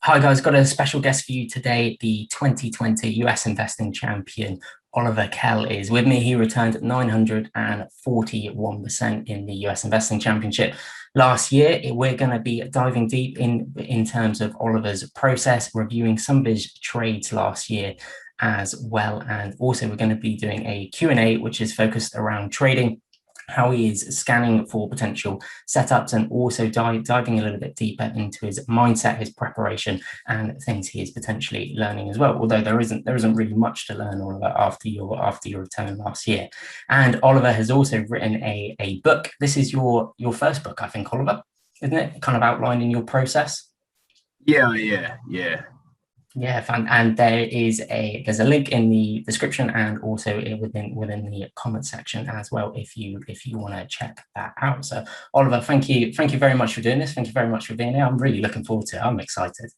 Hi guys, got a special guest for you today. The 2020 US investing champion, Oliver Kell, is with me. He returned 941% in the US investing championship last year. We're going to be diving deep in terms of Oliver's process, reviewing some of his trades last year as well. And also we're going to be doing a Q&A, which is focused around trading, how he is scanning for potential setups, and also diving a little bit deeper into his mindset, his preparation, and things he is potentially learning as well. Although there isn't really much to learn, Oliver, after your return last year. And Oliver has also written a book. This is your first book, I think, Oliver, isn't it? Kind of outlining your process. Yeah. Yeah, fun. And there's a link in the description and also within the comment section as well if you want to check that out. So Oliver, thank you very much for doing this. Thank you very much for being here. I'm really looking forward to it. I'm excited.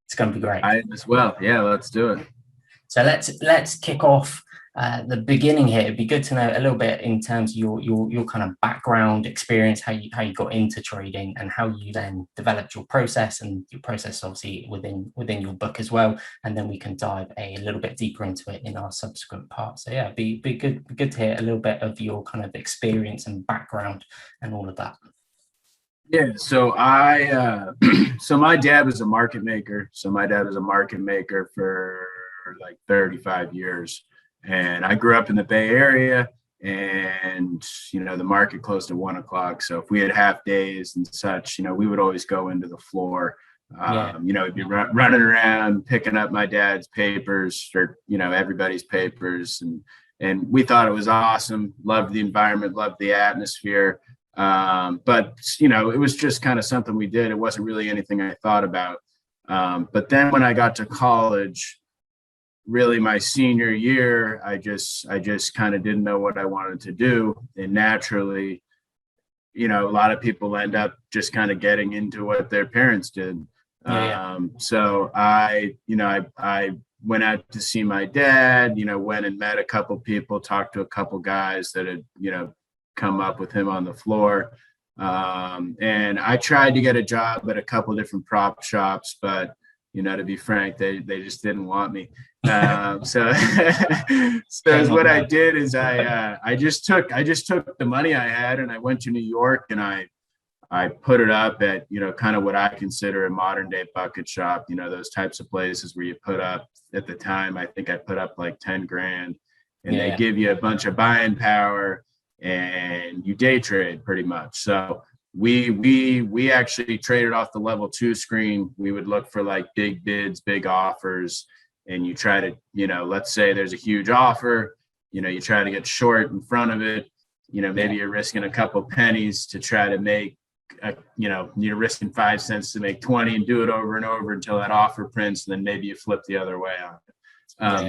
It's going to be great. I as well. Yeah, let's do it. So let's kick off the beginning here. It'd be good to know a little bit in terms of your kind of background experience, how you got into trading, and how you then developed your process, and your process obviously within your book as well. And then we can dive a little bit deeper into it in our subsequent parts. So yeah, be good to hear a little bit of your kind of experience and background and all of that. Yeah, so so my dad was a market maker. So my dad was a market maker for like 35 years. And I grew up in the Bay Area, and, the market closed at 1 o'clock. So if we had half days and such, we would always go into the floor. We'd be running around, picking up my dad's papers or, everybody's papers. And we thought it was awesome. Loved the environment, loved the atmosphere. But it was just kind of something we did. It wasn't really anything I thought about. But then when I got to college, really my senior year, I just kind of didn't know what I wanted to do. And naturally, a lot of people end up just kind of getting into what their parents did. So I went out to see my dad, went and met a couple people, talked to a couple guys that had, come up with him on the floor. And I tried to get a job at a couple different prop shops, but to be frank, they just didn't want me. So what I did is I just took the money I had, and I went to New York, and I put it up at, kind of what I consider a modern day bucket shop, those types of places where you put up, at the time, I think I put up like 10 grand, and they give you a bunch of buying power, and you day trade pretty much. So we actually traded off the level 2 screen. We would look for like big bids, big offers, and you try to, let's say there's a huge offer, you try to get short in front of it. Maybe you're risking a couple pennies to try to make, you're risking 5 cents to make 20, and do it over and over until that offer prints, and then maybe you flip the other way on it.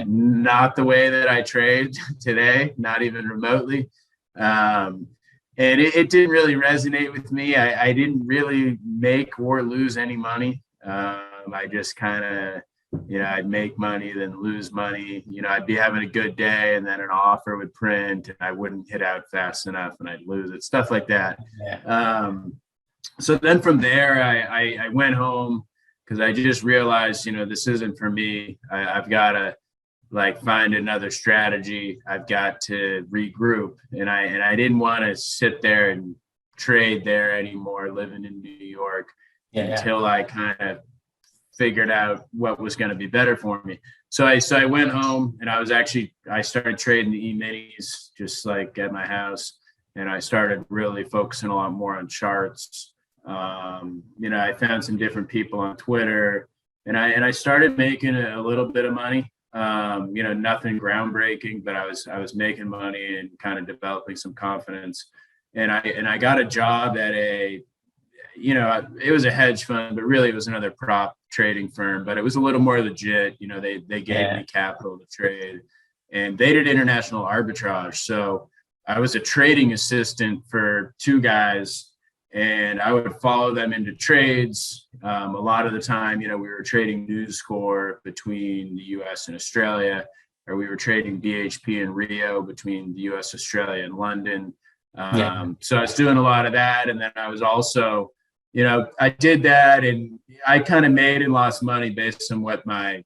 Not the way that I trade today, not even remotely. And it didn't really resonate with me. I didn't really make or lose any money. I just kind of, I'd make money, then lose money. I'd be having a good day, and then an offer would print, and I wouldn't hit out fast enough, and I'd lose it, stuff like that. So then from there, I went home, because I just realized, this isn't for me. I've got to find another strategy. I've got to regroup, and I didn't want to sit there and trade there anymore, living in New York, until I kind of figured out what was going to be better for me. So I went home, and I started trading the E-minis just like at my house, and I started really focusing a lot more on charts. I found some different people on Twitter, and I started making a little bit of money. Nothing groundbreaking, but I was making money and kind of developing some confidence. And I got a job at it was a hedge fund, but really it was another prop trading firm, but it was a little more legit. They gave me capital to trade, and they did international arbitrage. So I was a trading assistant for 2 guys, and I would follow them into trades. A lot of the time, we were trading news score between the US and Australia, or we were trading BHP and Rio between the US, Australia, and London. So I was doing a lot of that. And then I was also I did that, and I kind of made and lost money based on what my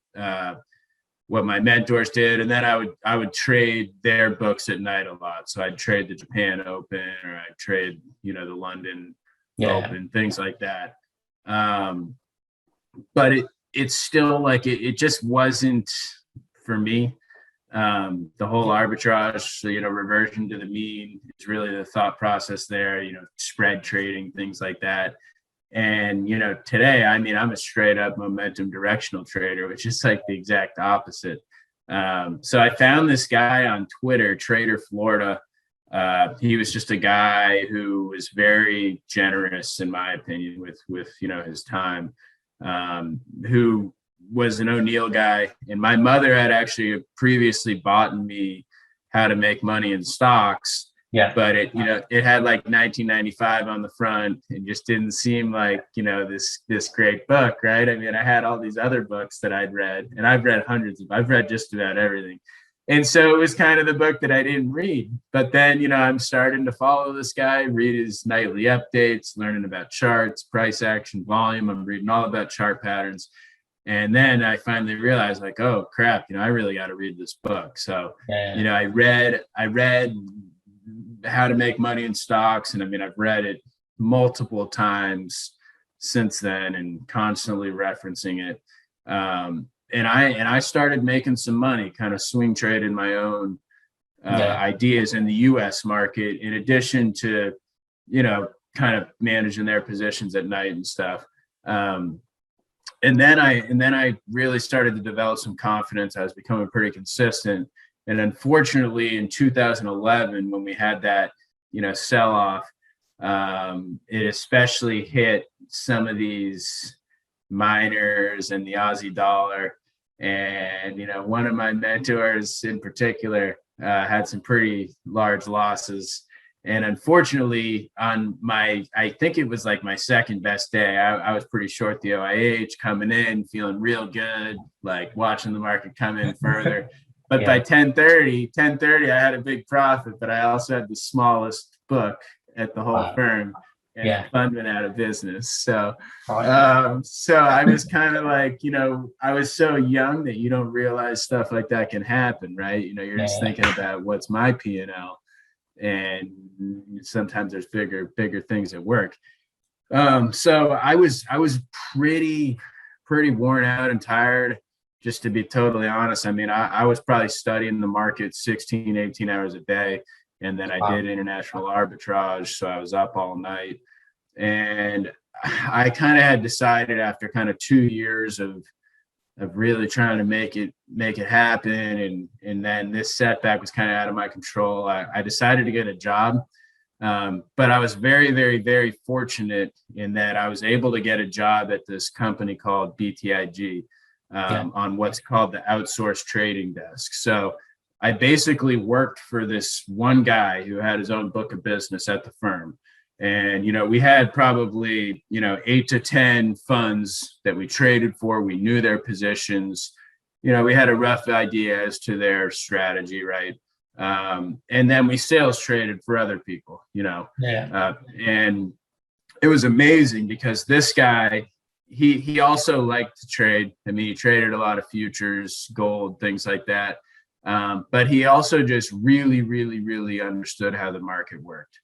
mentors did. And then I would trade their books at night a lot. So I'd trade the Japan Open, or I'd trade, the London Open, things like that. But it's still like, it just wasn't for me. The whole arbitrage, reversion to the mean is really the thought process there, spread trading, things like that. And, today, I'm a straight up momentum directional trader, which is like the exact opposite. So I found this guy on Twitter, Trader Florida. He was just a guy who was very generous, in my opinion, with his time, who was an O'Neill guy. And my mother had actually previously bought me How to Make Money in Stocks. Yeah. But it had like 1995 on the front. It just didn't seem like, this great book, right? I mean, I had all these other books that I'd read, and I've read I've read just about everything. And so it was kind of the book that I didn't read. But then, I'm starting to follow this guy, read his nightly updates, learning about charts, price action, volume. I'm reading all about chart patterns. And then I finally realized, like, oh crap, I really got to read this book. So, I read How to Make Money in Stocks, and I've read it multiple times since then, and constantly referencing it. And I started making some money, kind of swing trading my own ideas in the U.S. market, in addition to kind of managing their positions at night and stuff. And then I really started to develop some confidence. I was becoming pretty consistent. And unfortunately, in 2011, when we had that, sell-off, it especially hit some of these miners and the Aussie dollar. And, one of my mentors in particular had some pretty large losses. And unfortunately, I think it was like my second best day, I was pretty short the OIH, coming in, feeling real good, like watching the market come in further. But by 10:30, I had a big profit, but I also had the smallest book at the whole firm, and the fund went out of business. So, so I was kind of like, I was so young that you don't realize stuff like that can happen, right? You're just thinking about what's my P&L, and sometimes there's bigger things at work. So I was pretty worn out and tired. Just to be totally honest, I was probably studying the market 16, 18 hours a day. And then I did international arbitrage. So I was up all night. And I kind of had decided, after kind of 2 years of really trying to make it happen. And then this setback was kind of out of my control. I decided to get a job. But I was very, very, very fortunate in that I was able to get a job at this company called BTIG. On what's called the outsourced trading desk. So I basically worked for this one guy who had his own book of business at the firm. And, we had probably, 8 to 10 funds that we traded for. We knew their positions. We had a rough idea as to their strategy, right? And then we sales traded for other people, and it was amazing because this guy, he also liked to trade. He traded a lot of futures, gold, things like that. But he also just really, really, really understood how the market worked.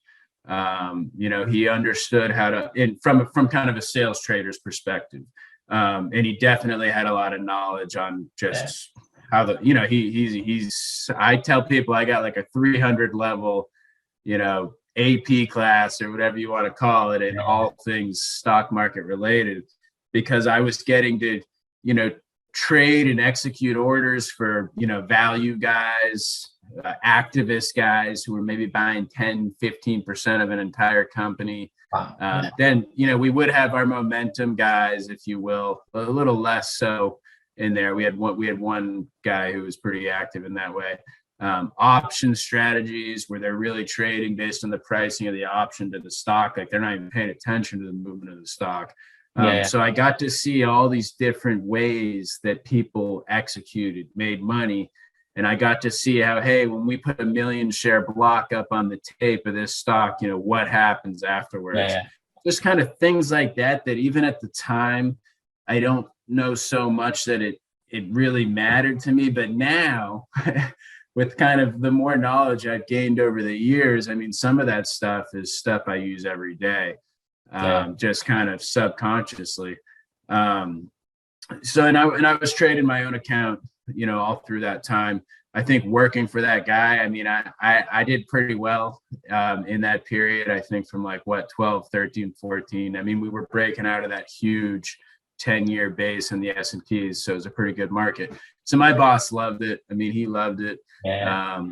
He understood how to, from kind of a sales trader's perspective. And he definitely had a lot of knowledge on just how I tell people I got like a 300 level, AP class or whatever you want to call it, in all things stock market related. Because I was getting to, trade and execute orders for, value guys, activist guys who were maybe buying 10, 15% of an entire company. Then, we would have our momentum guys, if you will, a little less so in there. We had one guy who was pretty active in that way. Option strategies where they're really trading based on the pricing of the option to the stock. Like, they're not even paying attention to the movement of the stock. So I got to see all these different ways that people executed, made money. And I got to see how, hey, when we put a 1 million share block up on the tape of this stock, what happens afterwards. just kind of things like that, that even at the time, I don't know so much that it really mattered to me. But now, with kind of the more knowledge I've gained over the years, I mean, some of that stuff is stuff I use every day, just kind of subconsciously. So, and I was trading my own account, you know, all through that time. I think working for that guy, I mean, I did pretty well in that period. I think from like what, 12, 13, 14. I mean, we were breaking out of that huge 10-year base in the S&Ps. So it was a pretty good market. So my boss loved it. I mean, he loved it. Yeah.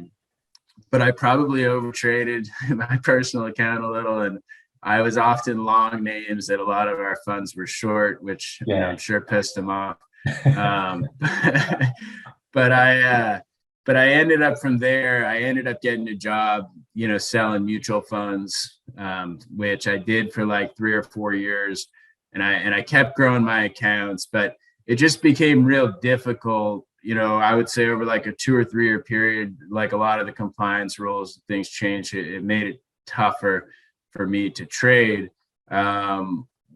But I probably overtraded my personal account a little, and I was often long names that a lot of our funds were short, which you know, I'm sure pissed him off. But I ended up from there. I ended up getting a job, you know, selling mutual funds, which I did for like 3 or 4 years, and I kept growing my accounts, but it just became real difficult. You know, I would say over like a 2 or 3 year period, like a lot of the compliance rules, things changed. It made it tougher for me to trade,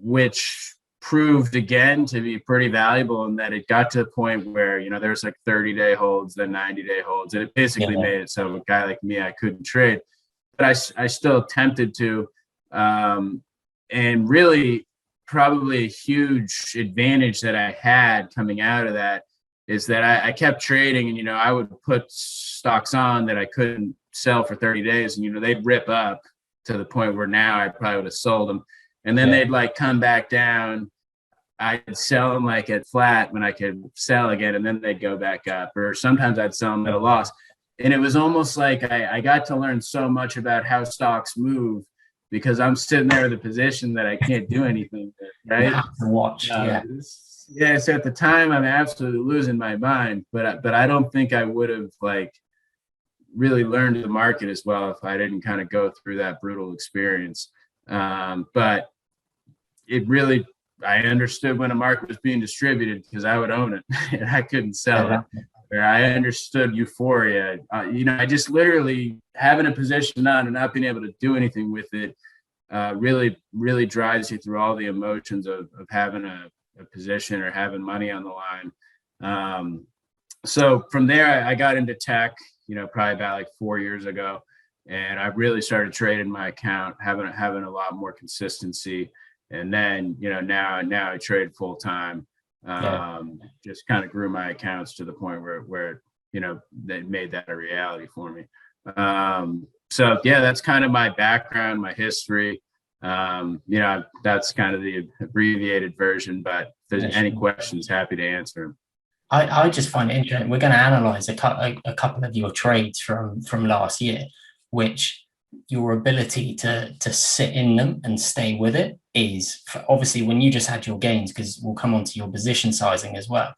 which proved again to be pretty valuable in that it got to the point where, you know, there's like 30-day holds, then 90-day holds. And it basically made it so a guy like me, I couldn't trade, but I still attempted to. And really probably a huge advantage that I had coming out of that is that I kept trading, and, you know, I would put stocks on that I couldn't sell for 30 days. And, you know, they'd rip up to the point where now I probably would have sold them. And then they'd like come back down. I'd sell them like at flat when I could sell again, and then they'd go back up. Or sometimes I'd sell them at a loss. And it was almost like I got to learn so much about how stocks move because I'm sitting there in a position that I can't do anything with, right? You have to watch. Yeah. So at the time, I'm absolutely losing my mind. But I don't think I would have like really learned the market as well if I didn't kind of go through that brutal experience. But it really, I understood when a market was being distributed because I would own it and I couldn't sell it. Or I understood euphoria. You know, I just literally having a position on and not being able to do anything with it really, really drives you through all the emotions of having a position or having money on the line. So from there, I got into tech, you know, probably about like 4 years ago. And I really started trading my account, having a lot more consistency. And then, you know, now I trade full time. Just kind of grew my accounts to the point where you know, they made that a reality for me. So yeah, that's kind of my background, my history. You know, that's kind of the abbreviated version, but if there's any questions, happy to answer them. I just find it interesting. We're going to analyze a couple of your trades from last year, which your ability to sit in them and stay with it is obviously when you just had your gains, because we'll come on to your position sizing as well.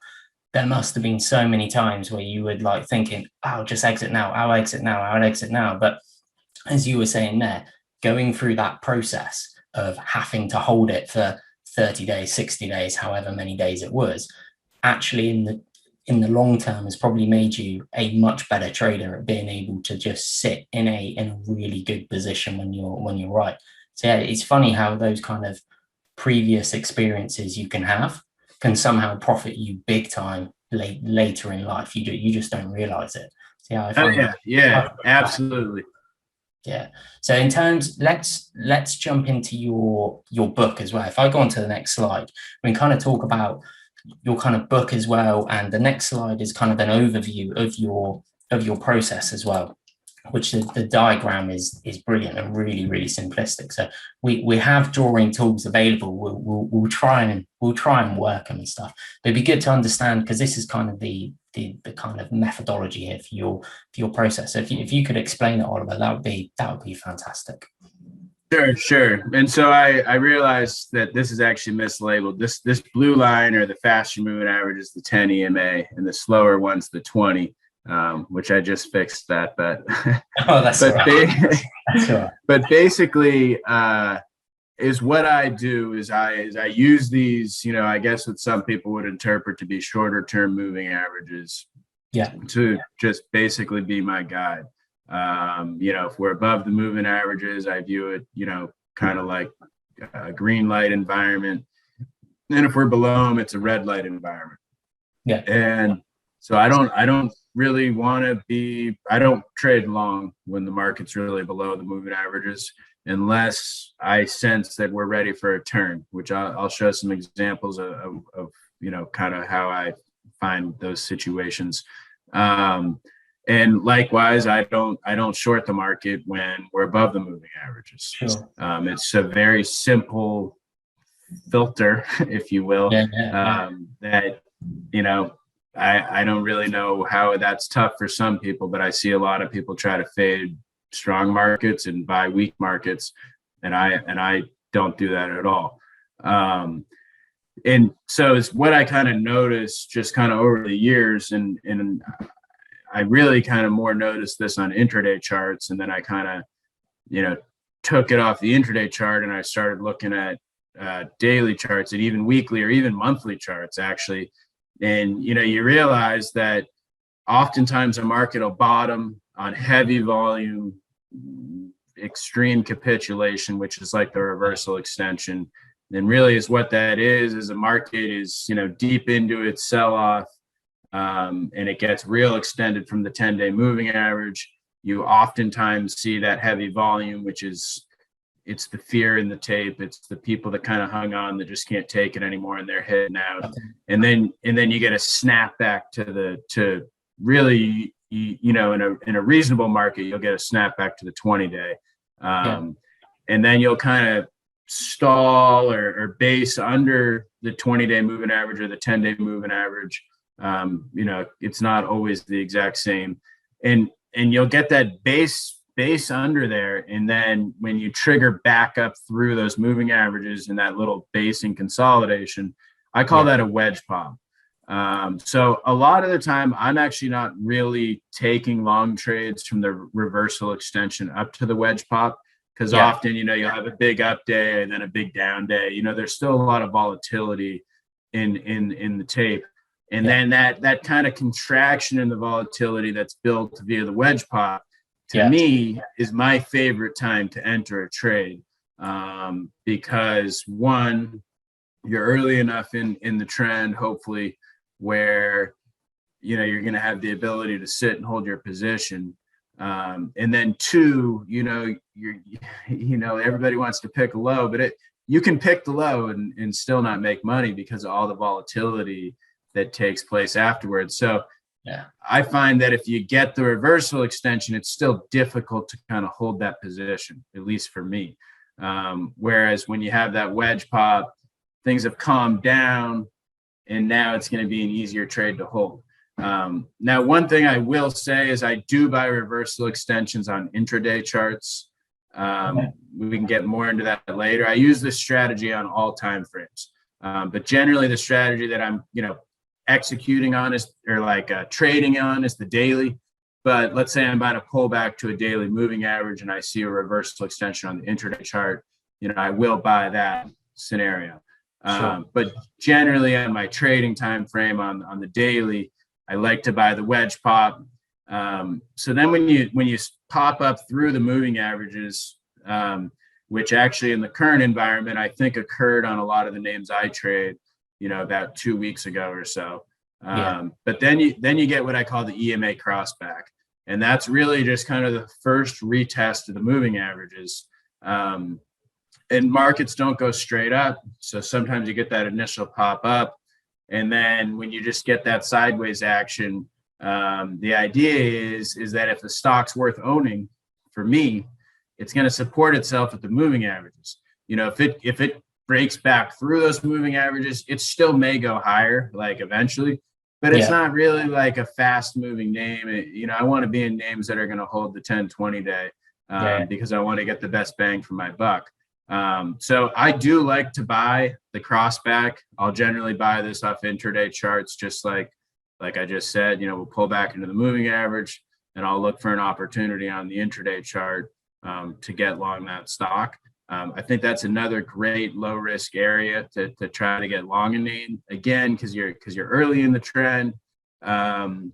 There must have been so many times where you would like thinking, I'll just exit now, I'll exit now, I'll exit now. But as you were saying there, going through that process of having to hold it for 30 days, 60 days, however many days it was, actually in the long term has probably made you a much better trader at being able to just sit in a really good position when you're right. So yeah, it's funny how those kind of previous experiences you can have can somehow profit you big time later in life. You just don't realize it. So yeah, I find absolutely. Yeah. So in terms, let's jump into your book as well. If I go on to the next slide, we can kind of talk about your kind of book as well. And the next slide is kind of an overview of your process as well, which the diagram is brilliant and really, really simplistic. So we have drawing tools available. We'll try and work them and stuff. But it'd be good to understand, because this is kind of the kind of methodology here for your process. So if you could explain it, Oliver, that would be fantastic. Sure. And so I realized that this is actually mislabeled. This blue line, or the faster moving average, is the 10 EMA, and the slower one's the 20, which I just fixed that. But that's all right. That's all right. But basically, is what I do is I use these, you know, I guess what some people would interpret to be shorter term moving averages, to just basically be my guide. You know, if we're above the moving averages, I view it, you know, kind of like a green light environment. And if we're below them, it's a red light environment. Yeah. And so I don't really want to be, I don't trade long when the market's really below the moving averages, unless I sense that we're ready for a turn, which I'll show some examples of kind of how I find those situations. And likewise, I don't short the market when we're above the moving averages. Sure. It's a very simple filter, if you will, that, I don't really know how that's tough for some people, but I see a lot of people try to fade strong markets and buy weak markets. And I don't do that at all. And so it's what I kind of noticed just kind of over the years. And I really kind of more noticed this on intraday charts. And then I kind of, took it off the intraday chart and I started looking at daily charts and even weekly or even monthly charts, actually. And, you realize that oftentimes a market will bottom on heavy volume, extreme capitulation, which is like the reversal extension. And really is what that is a market is, deep into its sell-off, and it gets real extended from the 10-day moving average. You oftentimes see that heavy volume, which is, it's the fear in the tape. It's the people that kind of hung on that just can't take it anymore and they're heading out. Okay. And then you get a snap back to really, in a reasonable market, you'll get a snap back to the 20-day. And then you'll kind of stall or base under the 20-day moving average or the 10-day moving average. It's not always the exact same. And you'll get that base under there, and then when you trigger back up through those moving averages and that little basing consolidation, I call that a wedge pop. So a lot of the time I'm actually not really taking long trades from the reversal extension up to the wedge pop, because often you'll have a big up day and then a big down day. There's still a lot of volatility in the tape, and then that kind of contraction in the volatility that's built via the wedge pop, to me, is my favorite time to enter a trade, because one, you're early enough in the trend, hopefully, where you're going to have the ability to sit and hold your position, and then two, everybody wants to pick a low, but you can pick the low and still not make money because of all the volatility that takes place afterwards. So I find that if you get the reversal extension, it's still difficult to kind of hold that position, at least for me. Whereas when you have that wedge pop, things have calmed down, and now it's going to be an easier trade to hold. Now, one thing I will say is I do buy reversal extensions on intraday charts. We can get more into that later. I use this strategy on all time frames, but generally the strategy that I'm, executing on trading on is the daily. But let's say I'm about to pull back to a daily moving average and I see a reversal extension on the intraday chart, I will buy that scenario. Sure. But generally on my trading time frame on the daily, I like to buy the wedge pop. So then when you pop up through the moving averages, which actually in the current environment, I think occurred on a lot of the names I trade, about 2 weeks ago or so. But then you get what I call the EMA crossback. And that's really just kind of the first retest of the moving averages. And markets don't go straight up. So sometimes you get that initial pop up. And then when you just get that sideways action, the idea is that if the stock's worth owning, for me, it's going to support itself at the moving averages. If it breaks back through those moving averages, it still may go higher, like eventually, but it's not really like a fast moving name. I want to be in names that are going to hold the 10, 20 day, because I want to get the best bang for my buck. So I do like to buy the crossback. I'll generally buy this off intraday charts, just like I just said, we'll pull back into the moving average and I'll look for an opportunity on the intraday chart, to get long that stock. I think that's another great low risk area to try to get long a name, again, because you're early in the trend, and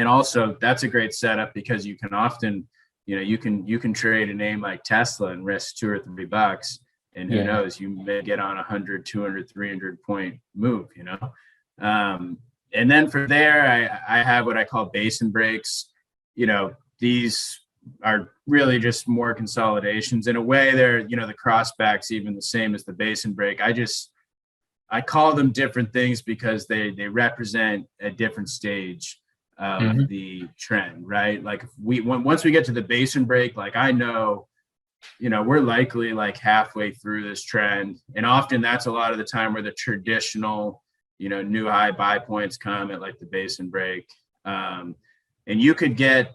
also that's a great setup because you can often, you can trade a name like Tesla and risk $2 or $3, and who knows, you may get on 100, 200, 300 point move, and then from there, I have what I call basin breaks. These are really just more consolidations. In a way, they're, the crossbacks even the same as the basin break. I call them different things because they represent a different stage of the trend, right? Like once we get to the basin break, like I know, we're likely like halfway through this trend. And often that's a lot of the time where the traditional, new high buy points come at like the basin break. And you could get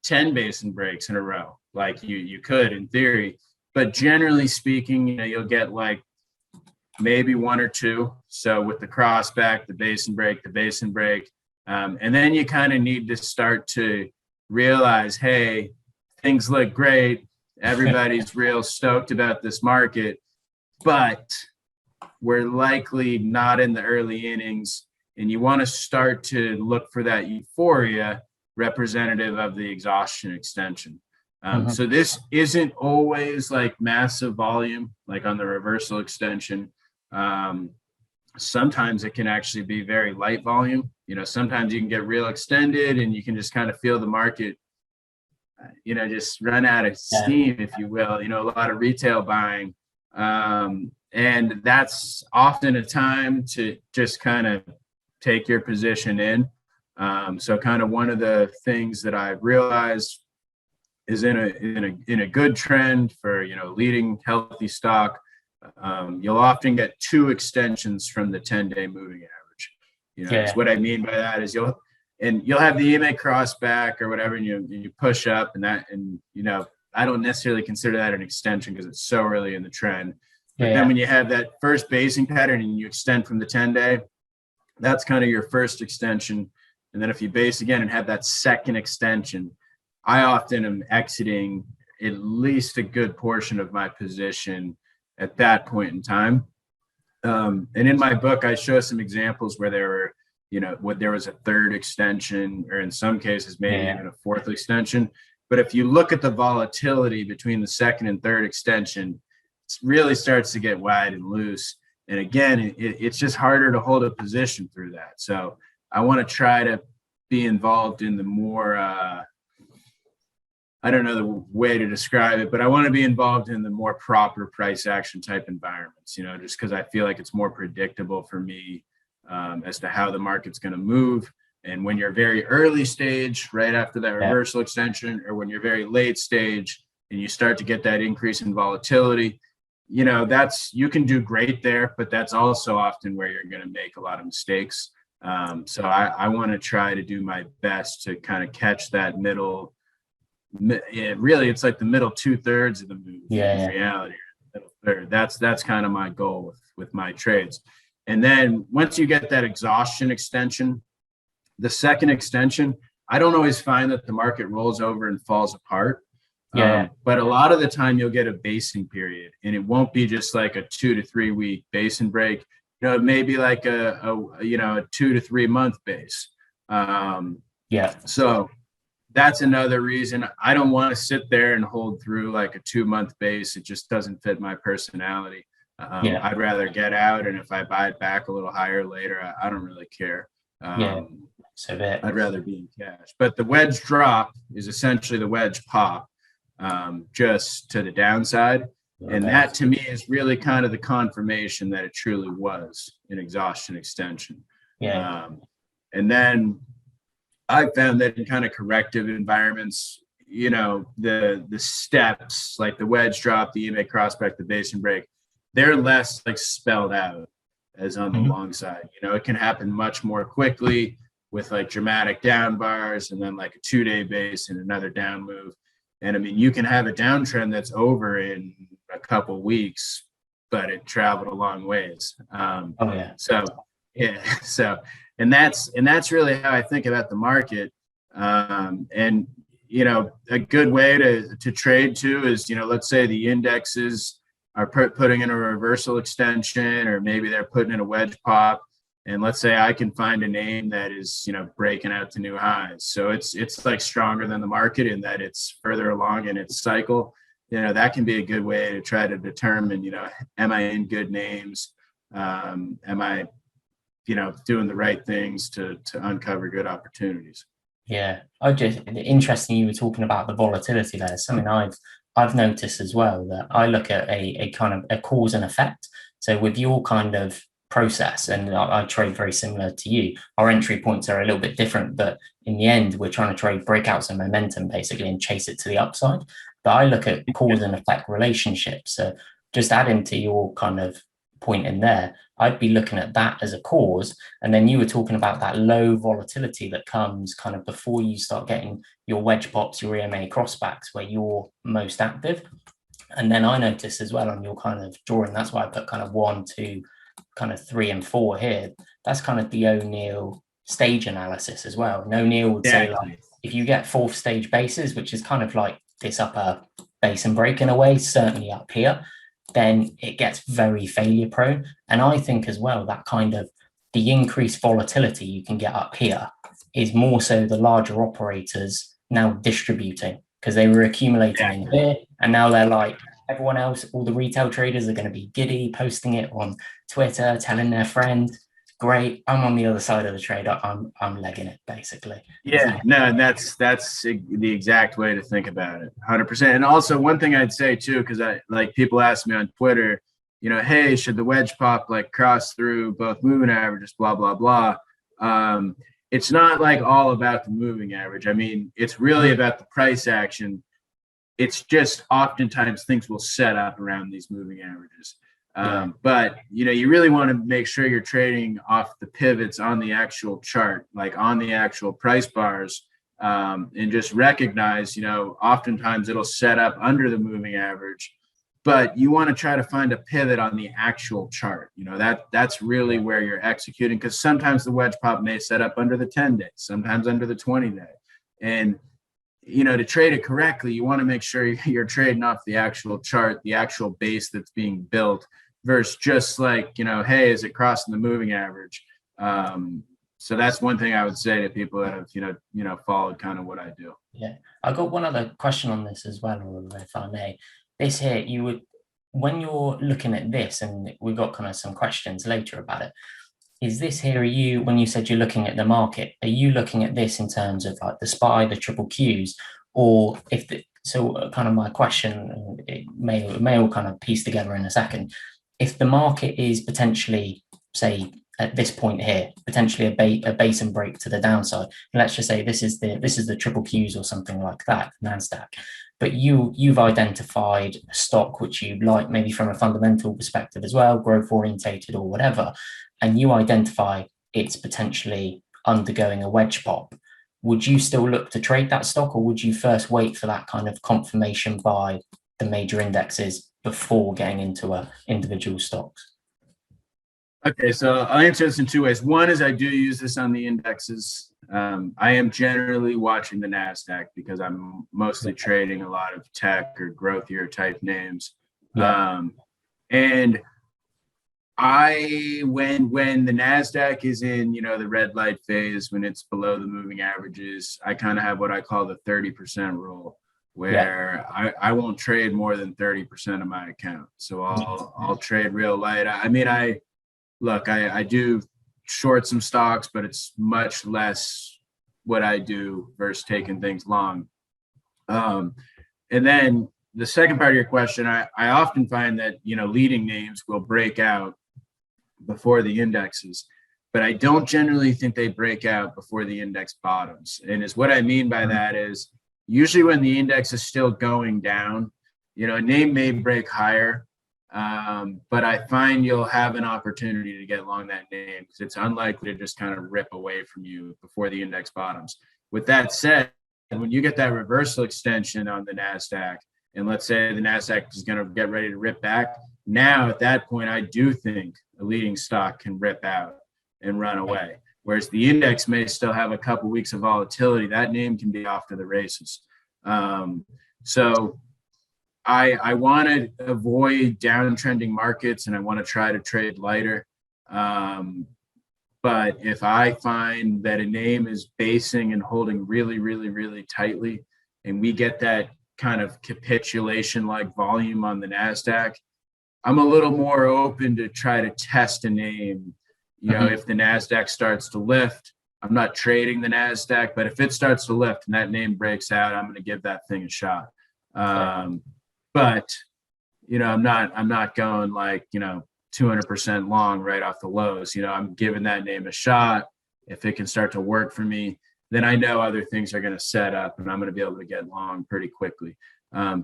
10 basin breaks in a row. Like you could in theory, but generally speaking, you'll get like maybe one or two. So with the crossback, the basin break, and then you kind of need to start to realize, hey, things look great. Everybody's real stoked about this market, but we're likely not in the early innings, and you want to start to look for that euphoria representative of the exhaustion extension. So this isn't always like massive volume, like on the reversal extension. Sometimes it can actually be very light volume. Sometimes you can get real extended and you can just kind of feel the market, just run out of steam, if you will, a lot of retail buying. And that's often a time to just kind of take your position in. So kind of one of the things that I've realized is in a good trend for, leading healthy stock, you'll often get two extensions from the 10-day moving average. So what I mean by that is you'll have the EMA cross back or whatever, and you push up, and I don't necessarily consider that an extension because it's so early in the trend. But then when you have that first basing pattern and you extend from the 10-day, that's kind of your first extension. And then if you base again and have that second extension, I often am exiting at least a good portion of my position at that point in time. And in my book, I show some examples where there were, there was a third extension, or in some cases, maybe even a fourth extension. But if you look at the volatility between the second and third extension, it really starts to get wide and loose. And again, it's just harder to hold a position through that. So I want to try to be involved in the more, I don't know the way to describe it, but I want to be involved in the more proper price action type environments, just because I feel like it's more predictable for me as to how the market's going to move. And when you're very early stage, right after that reversal extension, or when you're very late stage and you start to get that increase in volatility, you can do great there, but that's also often where you're going to make a lot of mistakes. So I want to try to do my best to kind of catch that middle. Really, it's like the middle 2/3 of the move. In reality, middle third. That's kind of my goal with my trades. And then once you get that exhaustion extension, the second extension, I don't always find that the market rolls over and falls apart. But a lot of the time you'll get a basing period, and it won't be just like a 2 to 3 week basin break. It may be like a 2 to 3 month base. So that's another reason I don't want to sit there and hold through like a 2-month base. It just doesn't fit my personality. I'd rather get out, and if I buy it back a little higher later, I don't really care. I'd rather be in cash. But the wedge drop is essentially the wedge pop, just to the downside. And that to me is really kind of the confirmation that it truly was an exhaustion extension. And then I found that in kind of corrective environments, the steps like the wedge drop, the EMA crossback, the basin break, they're less like spelled out as on the long side. It can happen much more quickly with like dramatic down bars and then like a 2-day base and another down move. And I mean, you can have a downtrend that's over in a couple weeks, but it traveled a long ways. And that's really how I think about the market. And a good way to trade too is, let's say the indexes are putting in a reversal extension, or maybe they're putting in a wedge pop. And let's say I can find a name that is, breaking out to new highs. So it's like stronger than the market in that it's further along in its cycle. that can be a good way to try to determine, am I in good names? Am I, doing the right things to uncover good opportunities? Yeah, I just interesting you were talking about the volatility there. Something I've noticed as well, that I look at a kind of a cause and effect. So with your kind of process, and I trade very similar to you, our entry points are a little bit different, but in the end, we're trying to trade breakouts and momentum basically and chase it to the upside. But I look at cause and effect relationships. So just adding to your kind of point in there, I'd be looking at that as a cause. And then you were talking about that low volatility that comes kind of before you start getting your wedge pops, your EMA crossbacks, where you're most active. And then I noticed as well on your kind of drawing, that's why I put kind of 1, 2, kind of 3 and 4 here. That's kind of the O'Neill stage analysis as well. And O'Neill would say, like, if you get fourth stage bases, which is kind of like this upper base and break in a way, certainly up here, then it gets very failure prone. And I think as well, that kind of the increased volatility you can get up here is more so the larger operators now distributing, because they were accumulating in here, and now they're like, everyone else, all the retail traders are going to be giddy, posting it on Twitter, telling their friend, great, I'm on the other side of the trade, I'm legging it, basically. Yeah, no, that's the exact way to think about it, 100%. And also one thing I'd say too, because people ask me on Twitter, hey, should the wedge pop like cross through both moving averages, blah, blah, blah. It's not like all about the moving average. I mean, it's really about the price action. It's just oftentimes things will set up around these moving averages. But, you really want to make sure you're trading off the pivots on the actual chart, like on the actual price bars, and just recognize, oftentimes it'll set up under the moving average, but you want to try to find a pivot on the actual chart. That's really where you're executing, because sometimes the wedge pop may set up under the 10-day, sometimes under the 20-day. And to trade it correctly, you want to make sure you're trading off the actual chart, the actual base that's being built, versus just like, hey, is it crossing the moving average? So that's one thing I would say to people that have, followed kind of what I do. Yeah. I got one other question on this as well, if I may. This here, when you're looking at this, and we've got kind of some questions later about it, is this here, when you said you're looking at the market, are you looking at this in terms of like the SPY, the triple Qs, or kind of my question, it may all kind of piece together in a second. If the market is potentially, say, at this point here, potentially a base and break to the downside, and let's just say this is the triple Qs or something like that, NASDAQ, but you've identified a stock which you like, maybe from a fundamental perspective as well, growth orientated or whatever, and you identify it's potentially undergoing a wedge pop, would you still look to trade that stock, or would you first wait for that kind of confirmation by the major indexes before getting into individual stocks? Okay, so I'll answer this in two ways. One is I do use this on the indexes. I am generally watching the NASDAQ because I'm mostly trading a lot of tech or growthier type names. And when the NASDAQ is in, the red light phase, when it's below the moving averages, I kind of have what I call the 30% rule, where I won't trade more than 30% of my account. So I'll trade real light. I mean, I do short some stocks, but it's much less what I do versus taking things long. And then the second part of your question, I often find that, leading names will break out before the indexes, but I don't generally think they break out before the index bottoms. And what I mean by that is usually when the index is still going down, a name may break higher, but I find you'll have an opportunity to get long that name because it's unlikely to just kind of rip away from you before the index bottoms. With that said, when you get that reversal extension on the NASDAQ, and let's say the NASDAQ is going to get ready to rip back, now at that point, I do think a leading stock can rip out and run away. Whereas the index may still have a couple weeks of volatility, that name can be off to the races. So I want to avoid downtrending markets and I want to try to trade lighter. But if I find that a name is basing and holding really, really, really tightly, and we get that kind of capitulation like volume on the NASDAQ, I'm a little more open to try to test a name. You know, if the NASDAQ starts to lift, I'm not trading the NASDAQ, but if it starts to lift and that name breaks out, I'm going to give that thing a shot. But, you know, I'm not going like, you know, 200% long right off the lows. You know, I'm giving that name a shot. If it can start to work for me, then I know other things are going to set up and I'm going to be able to get long pretty quickly.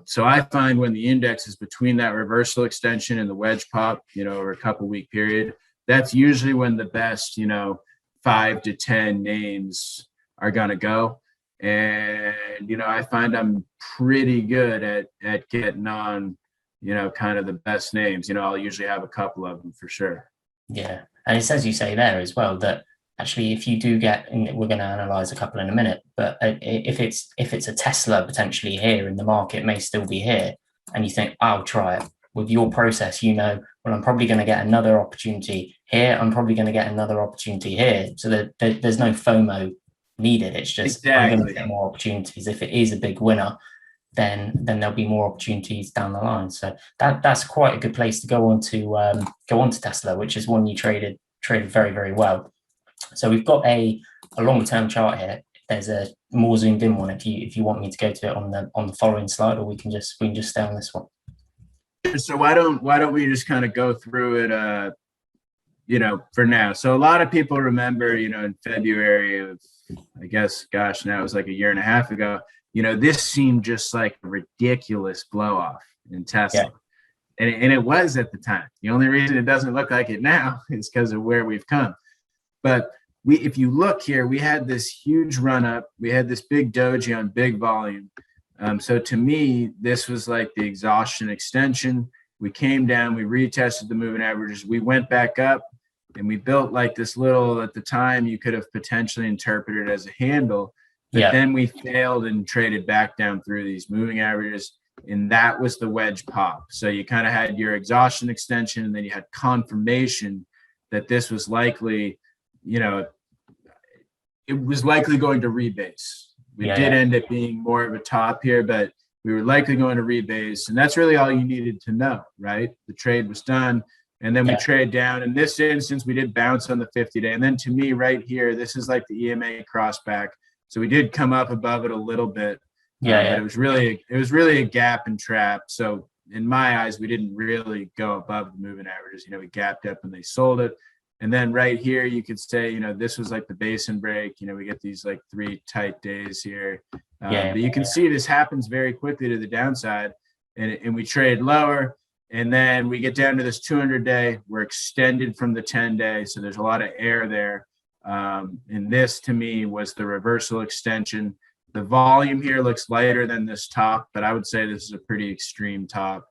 So I find when the index is between that reversal extension and the wedge pop, you know, over a couple week period, that's usually when the best, you know, 5 to 10 names are going to go. And, you know, I find I'm pretty good at getting on, you know, kind of the best names. You know, I'll usually have a couple of them for sure. Yeah. And it's as you say there as well, that actually, if you do get, and we're going to analyze a couple in a minute, but if it's a Tesla potentially here and the market may still be here, and you think, I'll try it with your process, you know, well, I'm probably going to get another opportunity here. I'm probably going to get another opportunity here. So that there's no FOMO needed. It's just, I'm going to get more opportunities. If it is a big winner, then there'll be more opportunities down the line. So that's quite a good place to go on to Tesla, which is one you traded very, very well. So we've got a longer term chart here. There's a more zoomed in one if you want me to go to it on the following slide, or we can just stay on this one. So why don't we just kind of go through it you know, for now. So a lot of people remember, you know, in February of, I guess, gosh, now it was like a year and a half ago, you know, this seemed just like a ridiculous blow off in Tesla. Yeah. And it was at the time. The only reason it doesn't look like it now is because of where we've come. But if you look here, we had this huge run up. We had this big doji on big volume. So to me, this was like the exhaustion extension. We came down, we retested the moving averages. We went back up and we built like this little, at the time, you could have potentially interpreted it as a handle. But then we failed and traded back down through these moving averages. And that was the wedge pop. So you kind of had your exhaustion extension, and then you had confirmation that this was likely, you know, it was likely going to rebase. We did end up being more of a top here, but we were likely going to rebase. And that's really all you needed to know, right? The trade was done. And then we trade down. In this instance, we did bounce on the 50-day. And then to me right here, this is like the EMA crossback. So we did come up above it a little bit. But it was really a gap and trap. So in my eyes, we didn't really go above the moving averages. You know, we gapped up and they sold it. And then right here, you could say, you know, this was like the basin break. You know, we get these like 3 tight days here. But you can see this happens very quickly to the downside. And we trade lower. And then we get down to this 200-day. We're extended from the 10-day. So there's a lot of air there. And this, to me, was the reversal extension. The volume here looks lighter than this top, but I would say this is a pretty extreme top.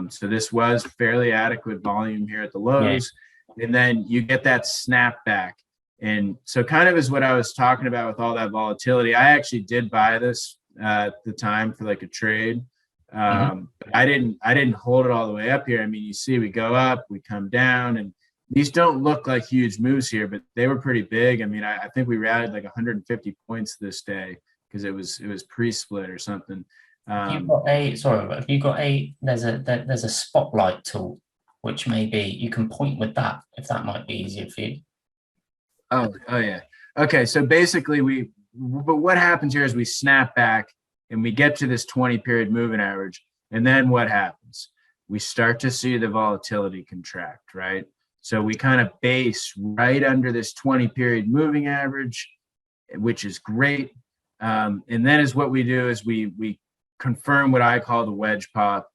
So this was fairly adequate volume here at the lows. And then you get that snapback. And so kind of is what I was talking about with all that volatility. I actually did buy this at the time for like a trade. But I didn't hold it all the way up here. I mean, you see we go up, we come down, and these don't look like huge moves here, but they were pretty big. I mean, I think we rallied like 150 points this day because it was pre-split or something. Have you got there's a spotlight tool, which maybe you can point with that, if that might be easier for you. Oh yeah. Okay. So basically but what happens here is we snap back and we get to this 20-period moving average. And then what happens? We start to see the volatility contract, right? So we kind of base right under this 20-period moving average, which is great. And then is what we do is we confirm what I call the wedge pop.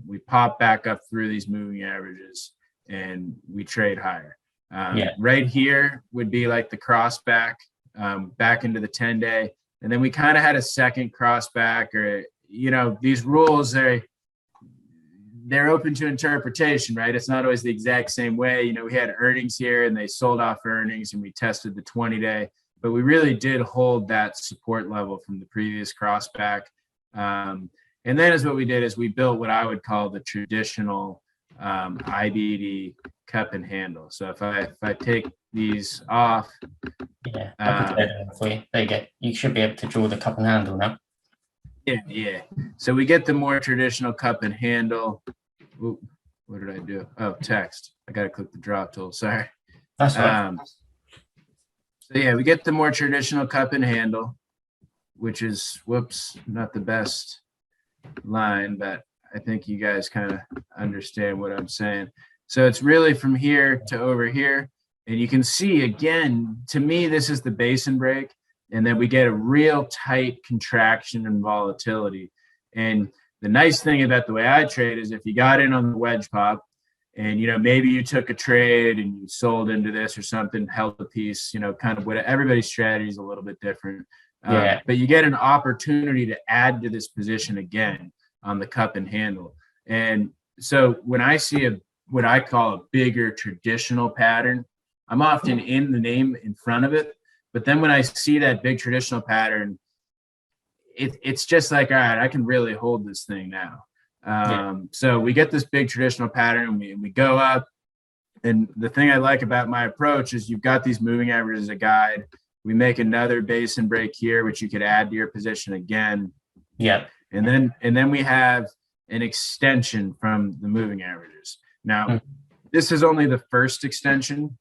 We pop back up through these moving averages and we trade higher. Right here would be like the cross back into the 10-day. And then we kind of had a second cross back, or, you know, these rules, they're open to interpretation, right? It's not always the exact same way. You know, we had earnings here and they sold off earnings and we tested the 20-day, but we really did hold that support level from the previous cross back. And then is what we did is we built what I would call the traditional IBD cup and handle. So if I take these off, for you. There you go. You should be able to draw the cup and handle now. Yeah. So we get the more traditional cup and handle. Ooh, what did I do? Oh, text. I got to click the drop tool. Sorry. That's right. So yeah, we get the more traditional cup and handle, which is, whoops, not the best line, but I think you guys kind of understand what I'm saying. So it's really from here to over here. And you can see, again, to me, this is the basin break. And then we get a real tight contraction and volatility. And the nice thing about the way I trade is if you got in on the wedge pop and, maybe you took a trade and you sold into this or something, held a piece, kind of what everybody's strategy is a little bit different. Yeah. But you get an opportunity to add to this position again on the cup and handle. And so when I see what I call a bigger traditional pattern, I'm often in the name in front of it. But then when I see that big traditional pattern, it's just like, all right, I can really hold this thing now. So we get this big traditional pattern and we go up. And the thing I like about my approach is you've got these moving averages as a guide. We make another basin break here, which you could add to your position again. Yeah. And then we have an extension from the moving averages. Now, this is only the first extension.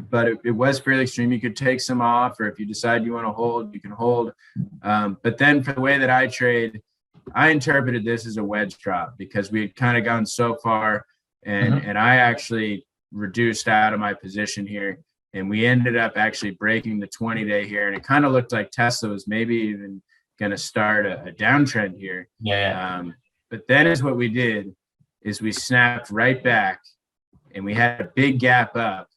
But it was fairly extreme. You could take some off, or if you decide you want to hold, you can hold. But then for the way that I trade, I interpreted this as a wedge drop because we had kind of gone so far, and I actually reduced out of my position here, and we ended up actually breaking the 20-day here, and it kind of looked like Tesla was maybe even going to start a downtrend here. But then is what we did is we snapped right back, and we had a big gap up.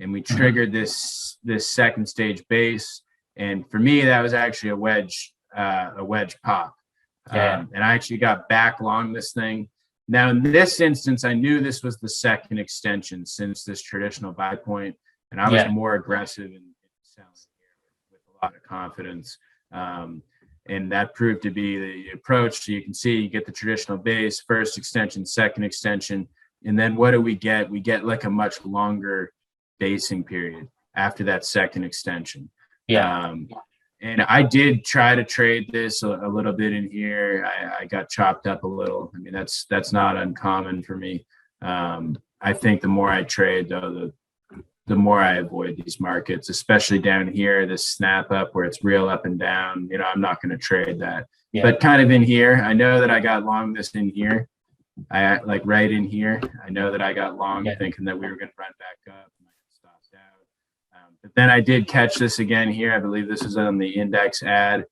And we triggered this second stage base, and for me that was actually a wedge pop. And I actually got back long this thing. Now in this instance, I knew this was the second extension since this traditional buy point, and I was more aggressive in selling here with a lot of confidence. And that proved to be the approach. So you can see you get the traditional base, first extension, second extension, and then what do we get? We get like a much longer basing period after that second extension. And I did try to trade this a little bit in here. I got chopped up a little. I mean, that's not uncommon for me. I think the more I trade, though, the more I avoid these markets, especially down here, this snap up where it's real up and down. I'm not going to trade that. But kind of in here, I know that I got long this in here. I like right in here. I know that I got long thinking that we were going to run back up. But then I did catch this again here. I believe this is on the index ad.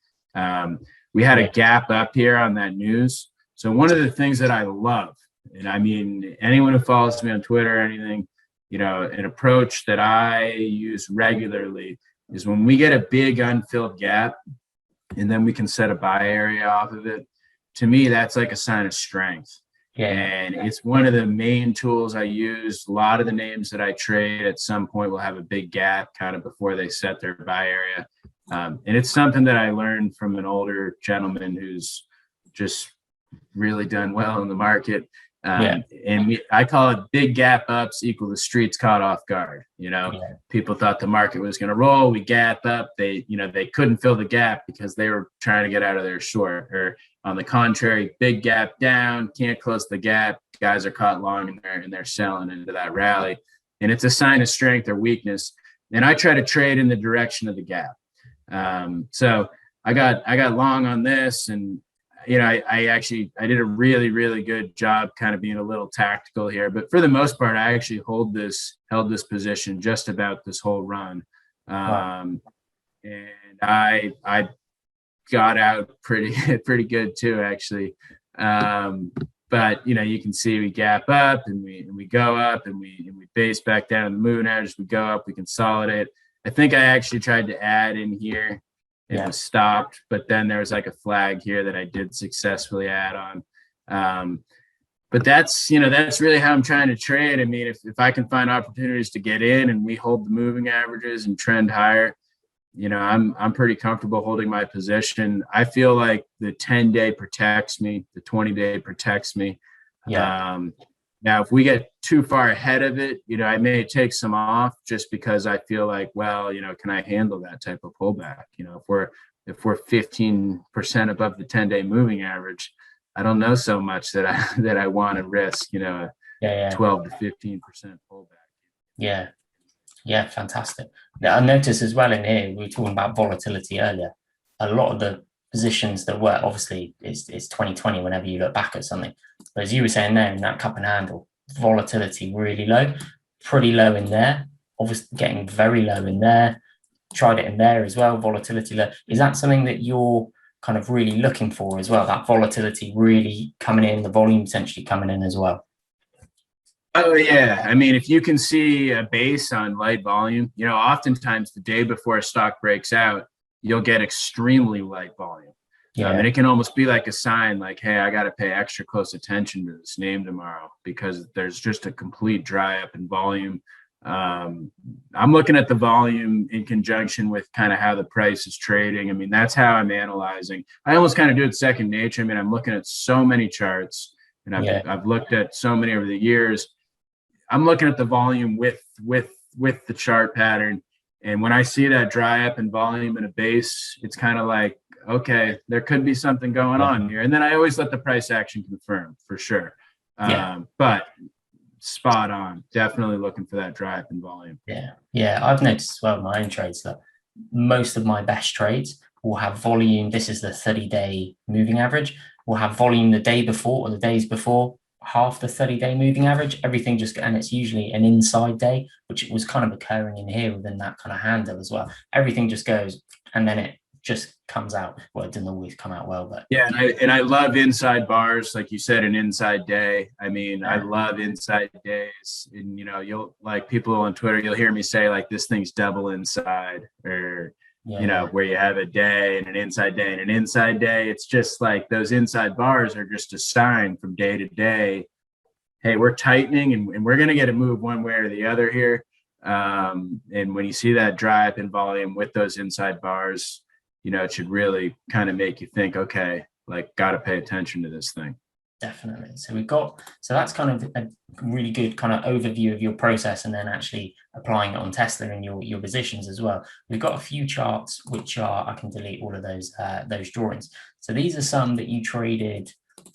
We had a gap up here on that news. So one of the things that I love, and I mean, anyone who follows me on Twitter or anything, an approach that I use regularly is when we get a big unfilled gap and then we can set a buy area off of it. To me, that's like a sign of strength. And it's one of the main tools I use. A lot of the names that I trade at some point will have a big gap kind of before they set their buy area. And it's something that I learned from an older gentleman who's just really done well in the market. And I call it big gap ups equal the streets caught off guard. People thought the market was going to roll. We gap up. They couldn't fill the gap because they were trying to get out of their short. Or on the contrary, big gap down, can't close the gap. Guys are caught long in there and they're selling into that rally. And it's a sign of strength or weakness. And I try to trade in the direction of the gap. So I got long on this, and I did a really, really good job kind of being a little tactical here, but for the most part, I actually held this position just about this whole run. And I got out pretty good too, actually. But you can see we gap up and we go up and we base back down in the moving average. We go up, we consolidate. I think I actually tried to add in here. It was stopped, but then there was like a flag here that I did successfully add on. But that's really how I'm trying to trade. I mean, if I can find opportunities to get in and we hold the moving averages and trend higher, I'm pretty comfortable holding my position. I feel like the 10-day protects me, the 20-day protects me. Now, if we get too far ahead of it, I may take some off just because I feel like, well, can I handle that type of pullback? If we're if we're 15% above the 10-day moving average, I don't know so much that I want to risk, a 12 to 15% pullback. Yeah, fantastic. Now, I noticed as well in here, we were talking about volatility earlier. A lot of the positions that were, obviously it's 2020 whenever you look back at something. But as you were saying there, in that cup and handle, volatility really low, pretty low in there, obviously getting very low in there. Tried it in there as well, volatility low. Is that something that you're kind of really looking for as well? That volatility really coming in, the volume essentially coming in as well? Oh yeah, I mean, if you can see a base on light volume, oftentimes the day before a stock breaks out, you'll get extremely light volume. And it can almost be like a sign like, hey, I got to pay extra close attention to this name tomorrow because there's just a complete dry up in volume. I'm looking at the volume in conjunction with kind of how the price is trading. I mean, that's how I'm analyzing. I almost kind of do it second nature. I mean, I'm looking at so many charts, and I've looked at so many over the years. I'm looking at the volume with the chart pattern. And when I see that dry up in volume in a base, it's kind of like, okay, there could be something going on here. And then I always let the price action confirm for sure. But spot on, definitely looking for that dry up in volume. Yeah, I've noticed as well in my own trades that most of my best trades will have volume. This is the 30-day moving average. Will have volume the day before or the days before half the 30-day moving average. Everything just, and it's usually an inside day, which was kind of occurring in here within that kind of handle as well. Everything just goes and then it just comes out. Well, it didn't always come out well, but and I love inside bars, like you said, an inside day. I mean, I love inside days. And you'll, like, people on Twitter, you'll hear me say like this thing's double inside, or where you have a day and an inside day and an inside day. It's just like those inside bars are just a sign from day to day, hey, we're tightening and we're going to get a move one way or the other here. And when you see that dry up in volume with those inside bars, it should really kind of make you think, okay, like, got to pay attention to this thing. Definitely. So that's kind of a really good kind of overview of your process, and then actually applying it on Tesla and your positions as well. We've got a few charts which are, I can delete all of those drawings. So these are some that you traded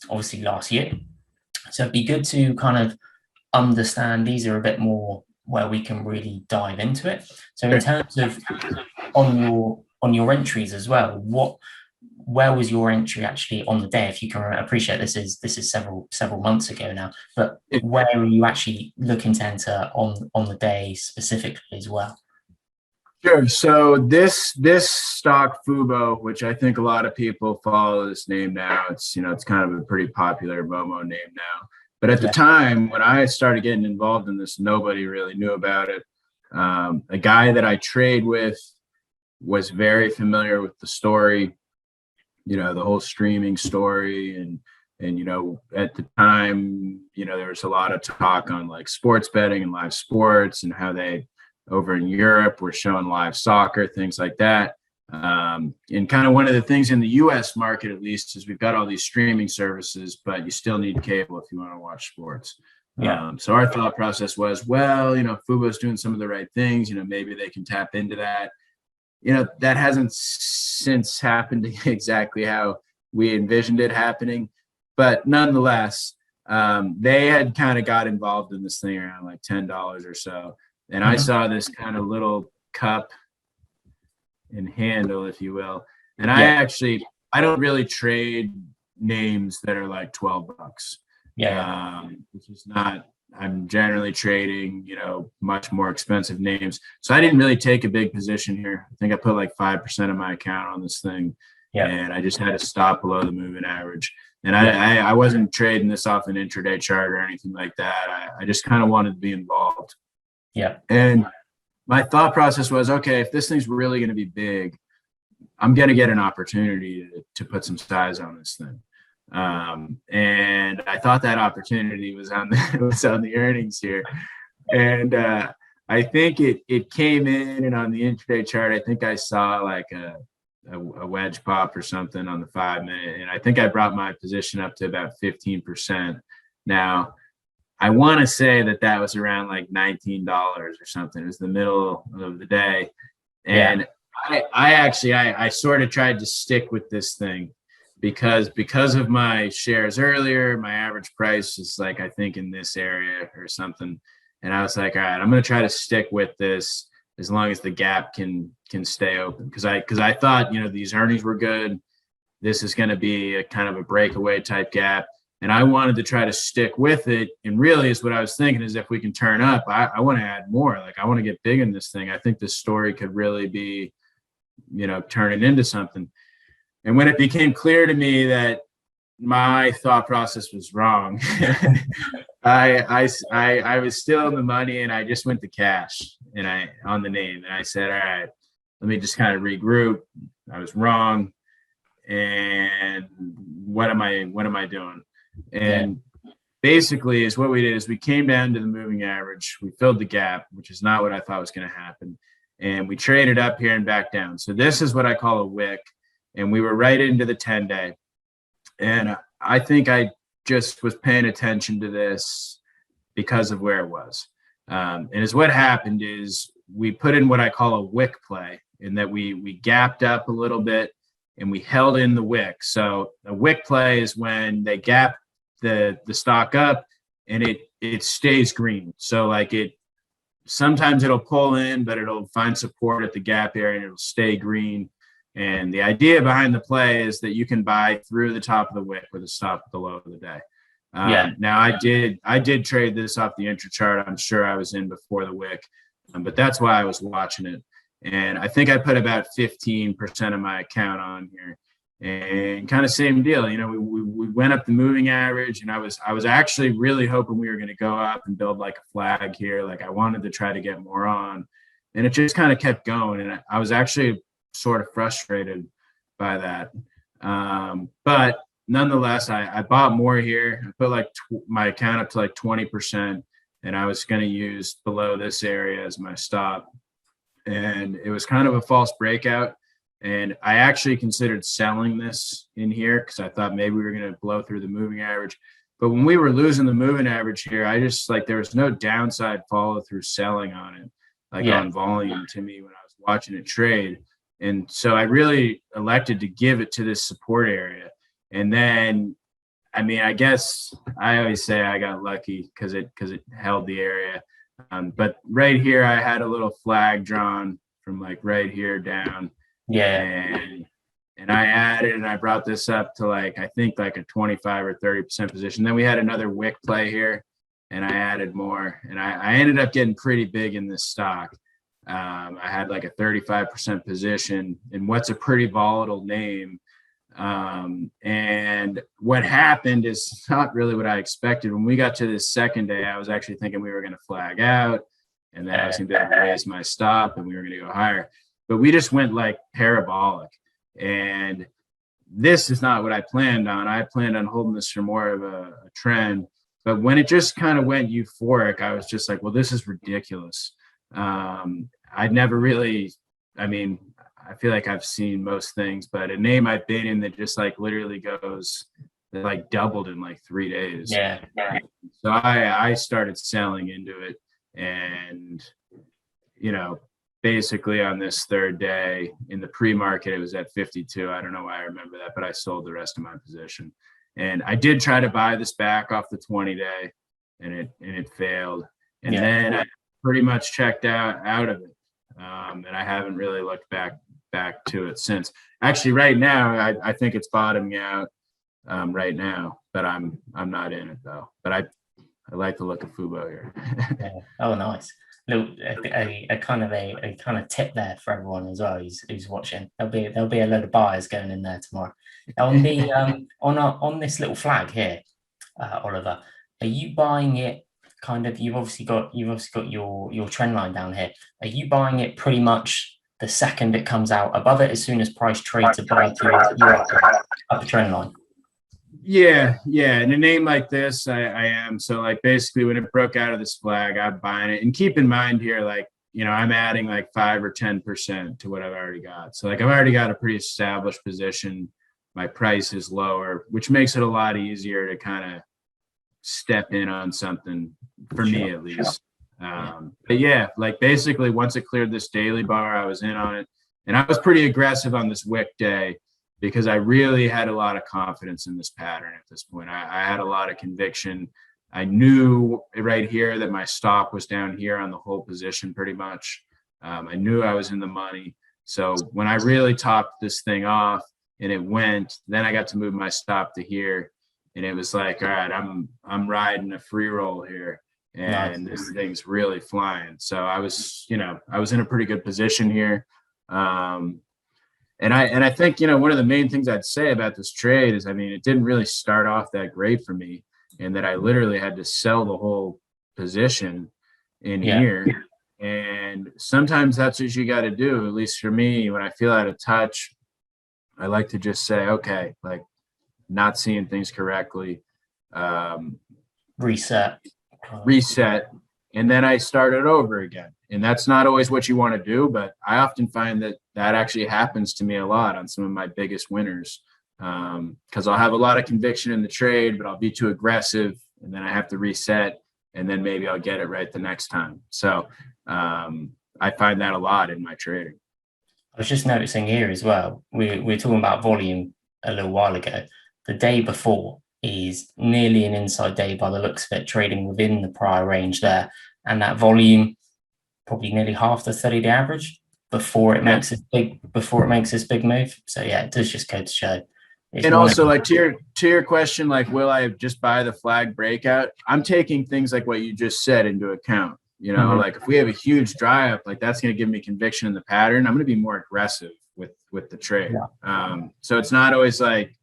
obviously last year. So it'd be good to kind of understand, these are a bit more where we can really dive into it. So in terms of on your entries as well, where was your entry actually on the day? If you can appreciate, this is several months ago now, but where are you actually looking to enter on the day specifically as well? Sure. So this stock Fubo, which I think a lot of people follow this name now, it's kind of a pretty popular Momo name now. But at the time when I started getting involved in this, nobody really knew about it. A guy that I trade with was very familiar with the story, the whole streaming story. And at the time, there was a lot of talk on like sports betting and live sports, and how they over in Europe were showing live soccer, things like that. And kind of one of the things in the US market, at least, is we've got all these streaming services, but you still need cable if you want to watch sports. So our thought process was, well, Fubo's doing some of the right things, maybe they can tap into that. That hasn't since happened exactly how we envisioned it happening. But nonetheless, they had kind of got involved in this thing around like $10 or so. And I saw this kind of little cup and handle, if you will. And I don't really trade names that are like $12. Which is not, I'm generally trading, much more expensive names. So I didn't really take a big position here. I think I put like 5% of my account on this thing. And I just had to stop below the moving average. And I wasn't trading this off an intraday chart or anything like that. I just kind of wanted to be involved. And my thought process was, okay, if this thing's really going to be big, I'm going to get an opportunity to put some size on this thing. And I thought that opportunity was on the earnings here. And I think it came in, and on the intraday chart, I think I saw like a wedge pop or something on the 5-minute. And I think I brought my position up to about 15%. Now, I want to say that was around like $19 or something. It was the middle of the day. And I sort of tried to stick with this thing because of my shares earlier, my average price is like, I think in this area or something. And I was like, all right, I'm going to try to stick with this as long as the gap can stay open. Cause I thought, these earnings were good. This is going to be a kind of a breakaway type gap. And I wanted to try to stick with it. And really is what I was thinking is if we can turn up, I want to add more. Like I want to get big in this thing. I think this story could really be, turning into something. And when it became clear to me that my thought process was wrong, I was still in the money and I just went to cash on the name. And I said, all right, let me just kind of regroup. I was wrong. And what am I doing? And basically is what we did is we came down to the moving average. We filled the gap, which is not what I thought was going to happen. And we traded up here and back down. So this is what I call a wick. And we were right into the 10-day. And I think I just was paying attention to this because of where it was. And is what happened is we put in what I call a wick play, in that we gapped up a little bit and we held in the wick. So a wick play is when they gap the stock up and it stays green. So like sometimes it'll pull in, but it'll find support at the gap area and it'll stay green. And the idea behind the play is that you can buy through the top of the wick with a stop at the low of the day. Now I did trade this off the intra chart. I'm sure I was in before the wick, but that's why I was watching it. And I think I put about 15% of my account on here, and kind of same deal. We went up the moving average, and I was actually really hoping we were going to go up and build like a flag here. Like I wanted to try to get more on, and it just kind of kept going. And I was actually sort of frustrated by that. But nonetheless, I bought more here. I put like my account up to like 20%, and I was going to use below this area as my stop. And it was kind of a false breakout. And I actually considered selling this in here because I thought maybe we were going to blow through the moving average. But when we were losing the moving average here, I just there was no downside follow through selling on it, on volume to me when I was watching it trade. And so I really elected to give it to this support area. And then, I guess I always say I got lucky because it held the area. But right here, I had a little flag drawn from like right here down. And I added, and I brought this up to I think like a 25 or 30% position. Then we had another wick play here, and I added more. And I ended up getting pretty big in this stock. I had like a 35% position in what's a pretty volatile name. And what happened is not really what I expected. When we got to this second day, I was actually thinking we were going to flag out, and then I was going to raise my stop and we were going to go higher. But we just went like parabolic. And this is not what I planned on. I planned on holding this for more of a trend. But when it just kind of went euphoric, I was just like, well, this is ridiculous. I'd never really, I feel like I've seen most things, but a name I've been in that just literally goes doubled in 3 days. So I started selling into it, and basically on this third day in the pre-market, it was at 52. I don't know why I remember that, but I sold the rest of my position. And I did try to buy this back off the 20-day, and it failed. And then I pretty much checked out of it. And I haven't really looked back to it since. Actually, right now, I think it's bottoming out right now, but I'm not in it though. But I like to look at Fubo here. Oh, nice. A kind of tip there for everyone as well who's watching. There'll be a load of buyers going in there tomorrow. On the on this little flag here, Oliver, are you buying it? You've obviously got your trend line down here. Are you buying it pretty much the second it comes out above it, as soon as price trades above your upper trend line? Yeah. In a name like this, I am. So basically when it broke out of this flag, I'm buying it. And keep in mind here, I'm adding 5 or 10% to what I've already got. So I've already got a pretty established position. My price is lower, which makes it a lot easier to kind of step in on something for me at least. But basically once it cleared this daily bar, I was in on it. And I was pretty aggressive on this Wick day because I really had a lot of confidence in this pattern at this point. I had a lot of conviction. I knew right here that my stop was down here on the whole position pretty much. I knew I was in the money. So when I really topped this thing off and it went, then I got to move my stop to here. And it was like, all right, I'm riding a free roll here. And this thing's really flying. So I was in a pretty good position here. And I think, one of the main things I'd say about this trade is, I mean, it didn't really start off that great for me, and that I literally had to sell the whole position in here. And sometimes that's what you got to do. At least for me, when I feel out of touch, I like to just say, okay, like, not seeing things correctly, reset, and then I started over again. And that's not always what you want to do, but I often find that actually happens to me a lot on some of my biggest winners, because I'll have a lot of conviction in the trade, but I'll be too aggressive, and then I have to reset, and then maybe I'll get it right the next time. So I find that a lot in my trading. I was just noticing here as well, we're talking about volume a little while ago. The day before is nearly an inside day by the looks of it, trading within the prior range there. And that volume, probably nearly half the 30-day average before it makes this big move. So yeah, it does just go to show. And also, like, to your question, like, will I just buy the flag breakout? I'm taking things like what you just said into account. Like, if we have a huge dry up, like, that's going to give me conviction in the pattern. I'm going to be more aggressive with the trade. So it's not always like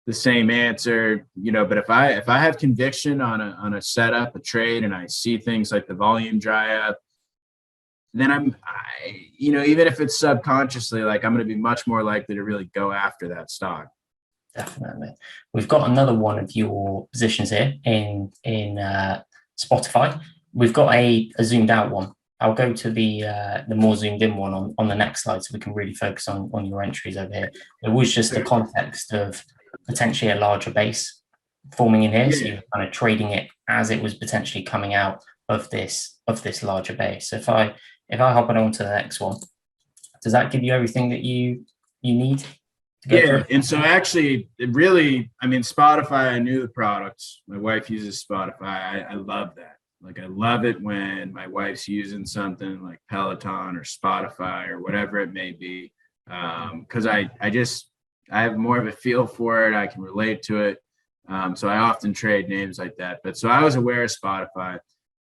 the same answer, but if I have conviction on a setup, a trade, and I see things like the volume dry up, then even if it's subconsciously, like, I'm going to be much more likely to really go after that stock. Definitely. We've got another one of your positions here in Spotify. We've got a zoomed out one. I'll go to the more zoomed in one on the next slide, so we can really focus on your entries over here. It was just the context of potentially a larger base forming in here, so you're kind of trading it as it was potentially coming out of this larger base. So if I hop on to the next one, does that give you everything that you need? And so actually, it really, I mean, Spotify, I knew the products. My wife uses Spotify. I love that. Like, I love it when my wife's using something like Peloton or Spotify or whatever it may be, because I have more of a feel for it. I can relate to it. So I often trade names like that. But so I was aware of Spotify.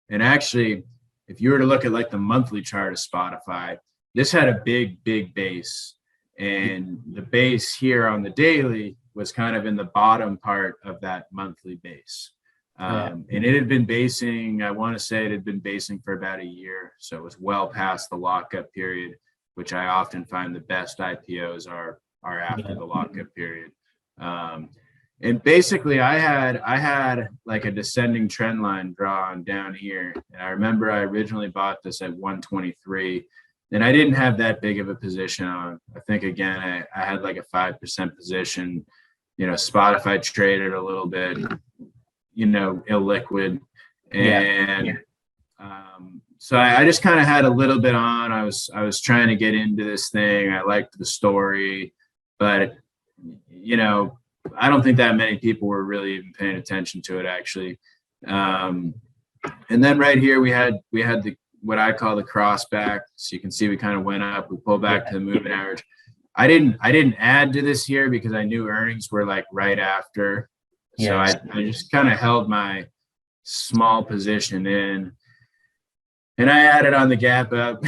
And actually, if you were to look at like the monthly chart of Spotify, this had a big base. And the base here on the daily was kind of in the bottom part of that monthly base. And it had been basing, I want to say it had been basing for about a year. So it was well past the lockup period, which I often find the best IPOs are after the lockup period. And basically I had like a descending trend line drawn down here. And I remember I originally bought this at 123. And I didn't have that big of a position on. I think, again, I had like a 5% position. Spotify traded a little bit, illiquid. And so I just kind of had a little bit on. I was trying to get into this thing. I liked the story. But, I don't think that many people were really even paying attention to it, actually. And then right here, we had the what I call the crossback. So you can see we kind of went up, we pulled back to the moving average. I didn't add to this here because I knew earnings were like right after. So I just kind of held my small position in, and I added on the gap up.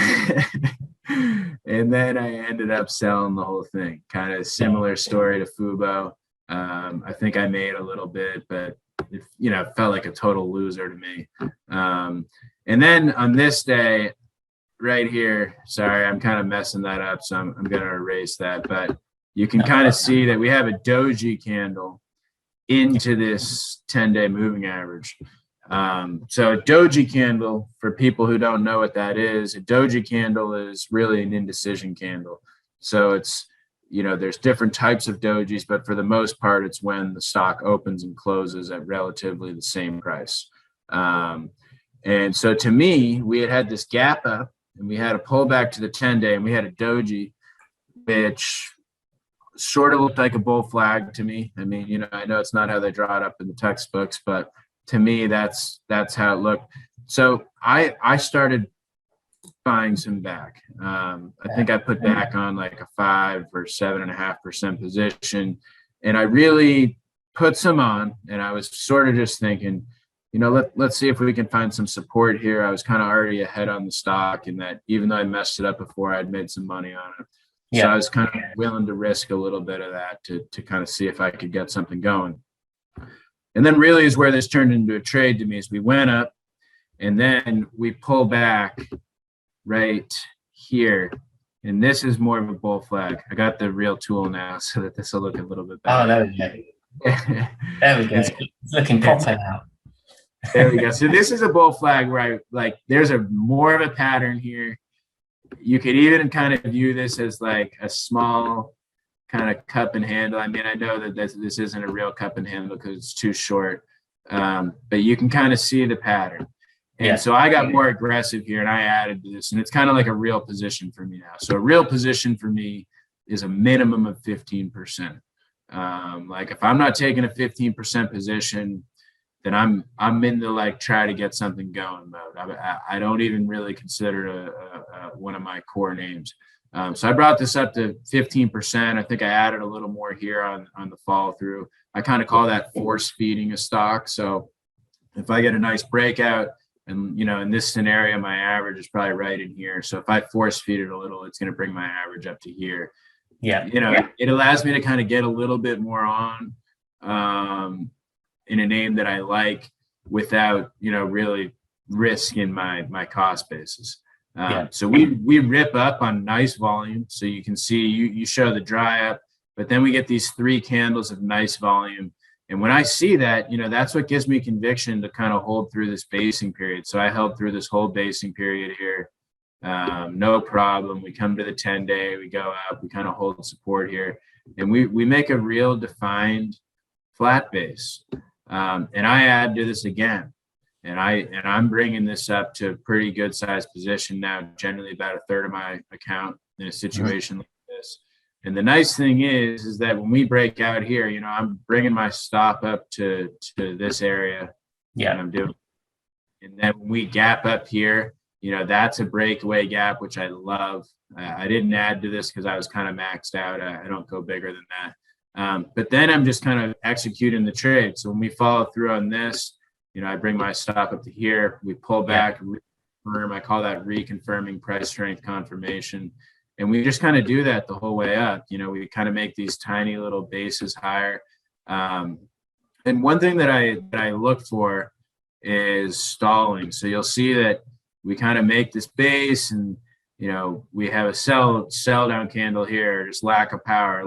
And then I ended up selling the whole thing. Kind of similar story to Fubo. I think I made a little bit, but it felt like a total loser to me. And then on this day right here, sorry, I'm kind of messing that up, so I'm going to erase that. But you can kind of see that we have a Doji candle into this 10-day moving average. So a Doji candle, for people who don't know what that is, a Doji candle is really an indecision candle. So it's, there's different types of dojis, but for the most part, it's when the stock opens and closes at relatively the same price. And so to me, we had this gap up, and we had a pullback to the 10-day, and we had a doji. which sort of looked like a bull flag to me. I mean, I know it's not how they draw it up in the textbooks, but to me, that's how it looked. So I started buying some back. I think I put back on like a 5 or 7.5% position, and I really put some on, and I was sort of just thinking, let's see if we can find some support here. I was kind of already ahead on the stock, and that even though I messed it up before, I'd made some money on it. So I was kind of willing to risk a little bit of that to kind of see if I could get something going. And then really is where this turned into a trade to me, is we went up and then we pull back right here. And this is more of a bull flag. I got the real tool now so that this will look a little bit better. Oh, there we go. There we go. It's looking proper now. There we go. So this is a bull flag where there's more of a pattern here. You could even kind of view this as like a small kind of cup and handle. I mean, I know that this isn't a real cup and handle because it's too short, but you can kind of see the pattern. And so I got more aggressive here and I added to this, and it's kind of like a real position for me now. So a real position for me is a minimum of 15%. Like if I'm not taking a 15% position, then I'm in the like try to get something going mode. I don't even really consider one of my core names. So I brought this up to 15%. I think I added a little more here on the follow through. I kind of call that force feeding a stock. So if I get a nice breakout, and in this scenario, my average is probably right in here. So if I force feed it a little, it's going to bring my average up to here. It allows me to kind of get a little bit more on in a name that I like without, really risking my cost basis. So we rip up on nice volume. So you can see, you show the dry up, but then we get these 3 candles of nice volume. And when I see that, that's what gives me conviction to kind of hold through this basing period. So I held through this whole basing period here. No problem. We come to the 10-day, we go up, we kind of hold support here, and we make a real defined flat base. And I add to this again, and I'm bringing this up to a pretty good sized position now, generally about a third of my account in a situation like this. And the nice thing is that when we break out here, I'm bringing my stop up to this area. And I'm doing, and then when we gap up here, that's a breakaway gap, which I love. I didn't add to this because I was kind of maxed out. I don't go bigger than that. But then I'm just kind of executing the trade. So when we follow through on this, I bring my stop up to here, we pull back, reconfirm. I call that reconfirming price strength confirmation. And we just kind of do that the whole way up. We kind of make these tiny little bases higher. And one thing that I look for is stalling. So you'll see that we kind of make this base, and we have a sell down candle here, just lack of power.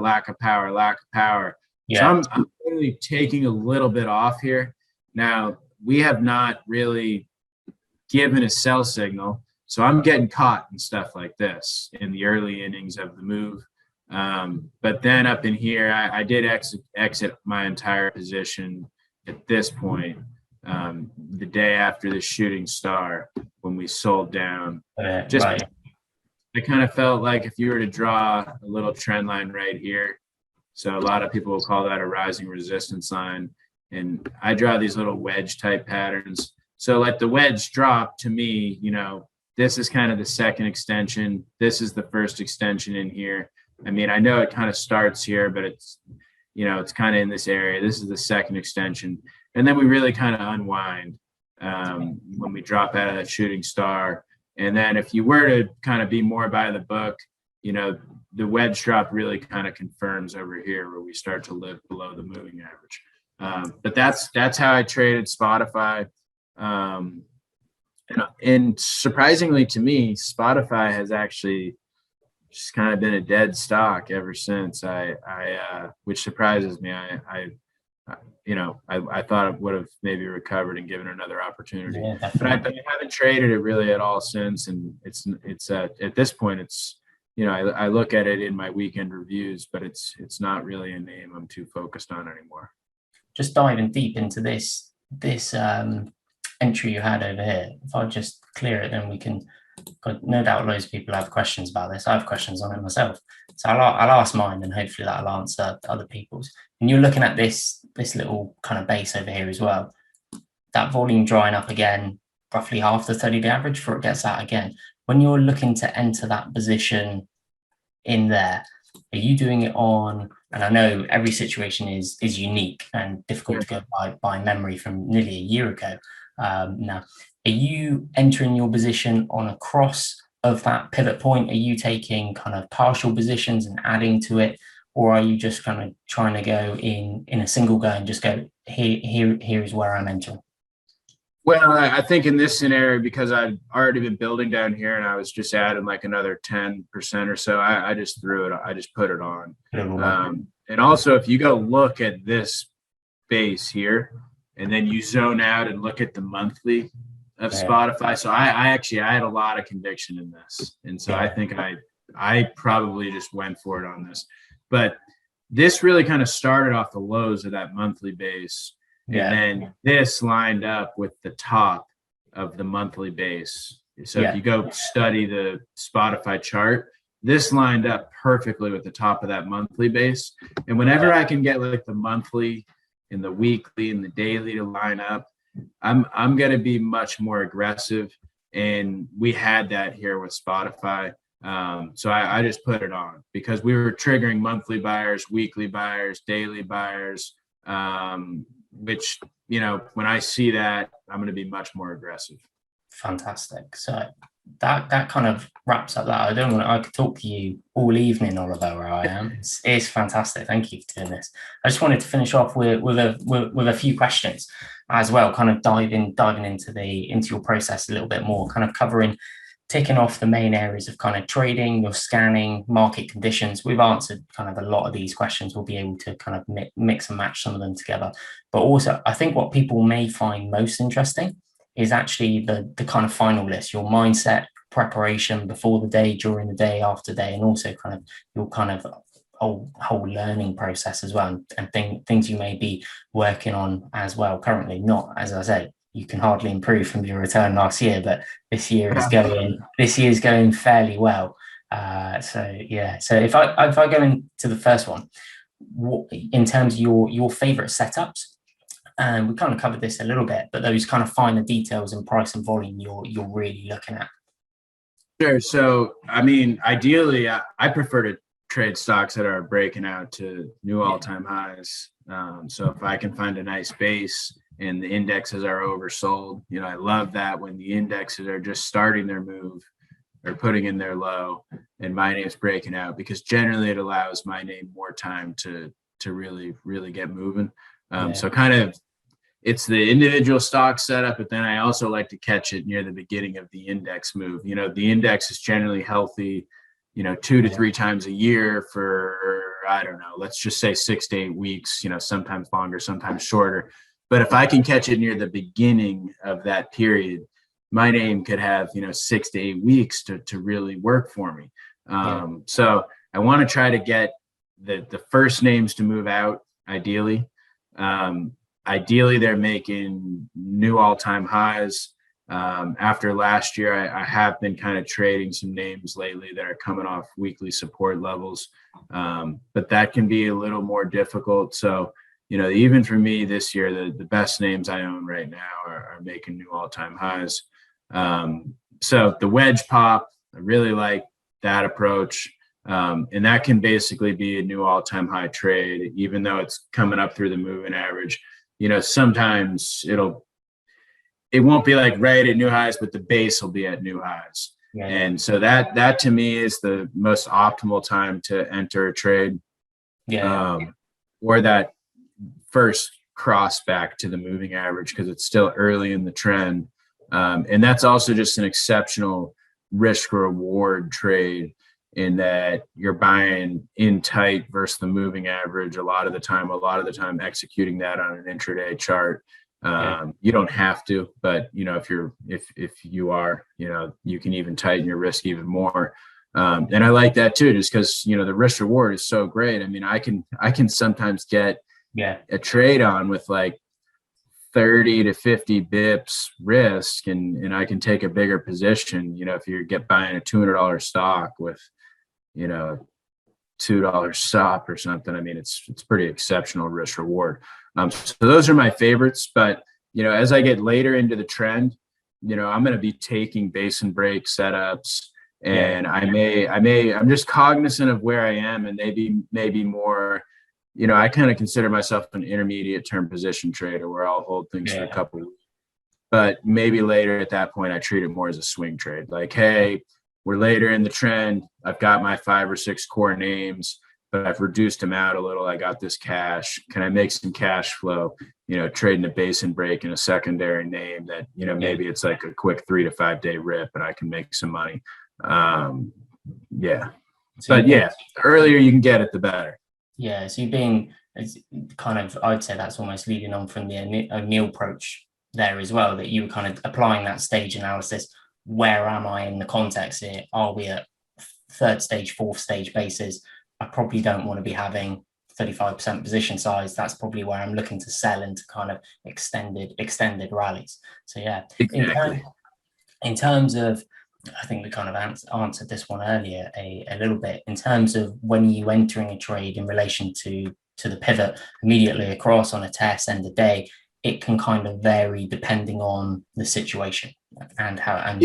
So I'm really taking a little bit off here. Now, we have not really given a sell signal, so I'm getting caught and stuff like this in the early innings of the move. But then up in here, I did exit my entire position at this point, the day after the shooting star, when we sold down. I kind of felt like if you were to draw a little trend line right here, so a lot of people will call that a rising resistance line, and I draw these little wedge type patterns. So like the wedge drop, to me, this is kind of the second extension. This is the first extension in here. I mean, I know it kind of starts here, but it's kind of in this area. This is the second extension. And then we really kind of unwind when we drop out of that shooting star. And then if you were to kind of be more by the book, the wedge drop really kind of confirms over here where we start to live below the moving average. But that's how I traded Spotify. And surprisingly to me, Spotify has actually just kind of been a dead stock ever since. Which surprises me. I thought it would have maybe recovered and given another opportunity, but I haven't traded it really at all since. And it's at this point, it's I look at it in my weekend reviews, but it's not really a name I'm too focused on anymore. Just diving deep into this entry you had over here. If I just clear it, then we can got no doubt loads of people have questions about this. I have questions on it myself. So I'll ask mine, and hopefully that'll answer other people's. And you're looking at this little kind of base over here as well. That volume drying up again, roughly half the 30-day average before it gets out again. When you're looking to enter that position in there, are you doing it on, and I know every situation is unique and difficult to go by memory from nearly a year ago now, are you entering your position on a cross of that pivot point? Are you taking kind of partial positions and adding to it, or are you just kind of trying to go in a single go and just go, here is where I'm entering? Well, I think in this scenario, because I'd already been building down here and I was just adding like another 10% or so, I just threw it. I just put it on. And also, if you go look at this base here and then you zone out and look at the monthly of Spotify. So I had a lot of conviction in this. And so I think I probably just went for it on this. But this really kind of started off the lows of that monthly base. And then this lined up with the top of the monthly base. So if you go study the Spotify chart, this lined up perfectly with the top of that monthly base. And whenever I can get like the monthly and the weekly and the daily to line up, I'm going to be much more aggressive. And we had that here with Spotify. So I just put it on because we were triggering monthly buyers, weekly buyers, daily buyers, which, you know, when I see that, I'm going to be much more aggressive. Fantastic. So that kind of wraps up that. I could talk to you all evening, Oliver, where I am. It's fantastic. Thank you for doing this. I just wanted to finish off with a few questions as well, kind of diving into your process a little bit more, kind of ticking off the main areas of kind of trading, your scanning, market conditions. We've answered kind of a lot of these questions. We'll be able to kind of mix and match some of them together. But also, I think what people may find most interesting is actually the kind of final list, your mindset, preparation before the day, during the day, after day, and also kind of your kind of whole learning process as well, and things you may be working on as well currently. Not, as I say, you can hardly improve from your return last year, but this year is going fairly well. So if I go into the first one, in terms of your favorite setups, and we kind of covered this a little bit, but those kind of finer details in price and volume you're really looking at. Sure. So, I mean, ideally, I prefer to trade stocks that are breaking out to new all-time highs. So if I can find a nice base and the indexes are oversold, you know, I love that when the indexes are just starting their move or putting in their low and my name's breaking out, because generally it allows my name more time to really, really get moving. So kind of it's the individual stock setup, but then I also like to catch it near the beginning of the index move. You know, the index is generally healthy, you know, 2 to 3 times a year for, I don't know, let's just say 6 to 8 weeks, you know, sometimes longer, sometimes shorter. But if I can catch it near the beginning of that period, my name could have, you know, 6 to 8 weeks to really work for me. So I want to try to get the first names to move out, ideally. Ideally, they're making new all-time highs. After last year, I have been kind of trading some names lately that are coming off weekly support levels, but that can be a little more difficult. So, you know, even for me this year, the best names I own right now are making new all-time highs. So the wedge pop, I really like that approach. And that can basically be a new all-time high trade, even though it's coming up through the moving average. You know, sometimes it won't be like right at new highs, but the base will be at new highs. Yeah. And so that to me is the most optimal time to enter a trade. Or that first cross back to the moving average, because it's still early in the trend. And that's also just an exceptional risk reward trade, in that you're buying in tight versus the moving average a lot of the time executing that on an intraday chart. You don't have to, but you know, if you are, you know, you can even tighten your risk even more. And I like that too, just because, you know, the risk reward is so great. I mean, I can sometimes get a trade on with like 30 to 50 bips risk, and I can take a bigger position. If you get buying a $200 stock with, $2 stop or something, I mean, it's pretty exceptional risk reward. So those are my favorites. But, as I get later into the trend, I'm going to be taking base and break setups, and I'm just cognizant of where I am, and maybe more, I kind of consider myself an intermediate term position trader where I'll hold things for a couple of weeks. But maybe later at that point, I treat it more as a swing trade. Like, hey, we're later in the trend. I've got my 5 or 6 core names, but I've reduced them out a little. I got this cash. Can I make some cash flow, trading a base and break in a secondary name that, maybe it's like a quick 3 to 5 day rip and I can make some money. But the earlier you can get it, the better. Yeah. So you're being kind of, I'd say that's almost leading on from the O'Neill approach there as well, that you were kind of applying that stage analysis. Where am I in the context here? Are we at 3rd stage, 4th stage bases? I probably don't want to be having 35% position size. That's probably where I'm looking to sell into kind of extended rallies. So yeah, exactly. In terms of, I think we kind of answered this one earlier a little bit, in terms of when you entering a trade in relation to the pivot immediately across on a test end of day, it can kind of vary depending on the situation and how. And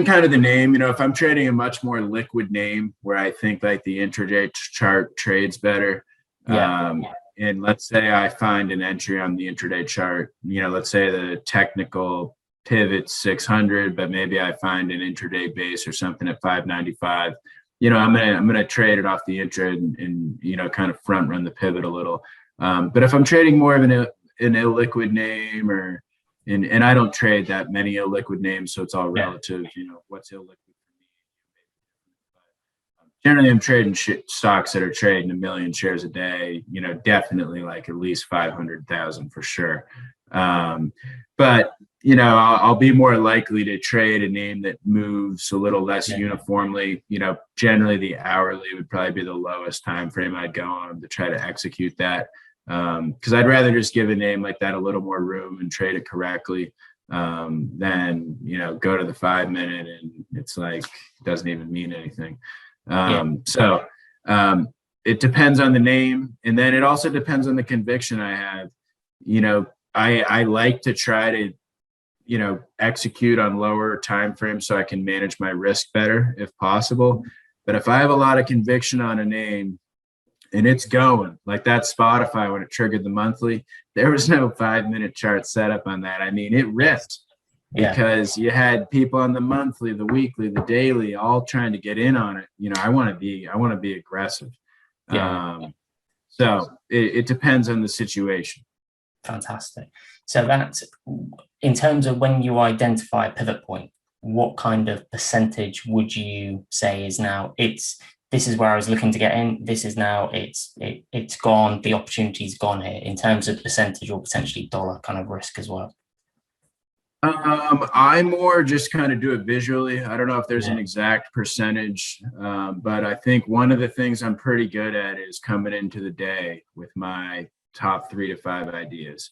kind of the name. If I'm trading a much more liquid name where I think like the intraday chart trades better, and let's say I find an entry on the intraday chart, let's say the technical pivot 600, but maybe I find an intraday base or something at 595. I'm gonna trade it off the intra and kind of front run the pivot a little. But if I'm trading more of an illiquid name, and I don't trade that many illiquid names, so it's all relative. What's illiquid for me? Generally, I'm trading stocks that are trading 1 million shares a day. Definitely like at least 500,000 for sure. But I'll be more likely to trade a name that moves a little less uniformly. Generally the hourly would probably be the lowest time frame I'd go on to try to execute that. Because I'd rather just give a name like that a little more room and trade it correctly than go to the 5 minute and it's like it doesn't even mean anything. So it depends on the name, and then it also depends on the conviction I have. I like to try to execute on lower time frames so I can manage my risk better if possible. But if I have a lot of conviction on a name and it's going like that Spotify, when it triggered the monthly, there was no 5 minute chart setup on that. I mean, it ripped because you had people on the monthly, the weekly, the daily, all trying to get in on it. I want to be aggressive. So it depends on the situation. Fantastic. So that's in terms of when you identify a pivot point, what kind of percentage would you say is now this is where I was looking to get in, this is now it's gone, the opportunity's gone here, in terms of percentage or potentially dollar kind of risk as well? I more just kind of do it visually. I don't know if there's an exact percentage, but I think one of the things I'm pretty good at is coming into the day with my top 3 to 5 ideas.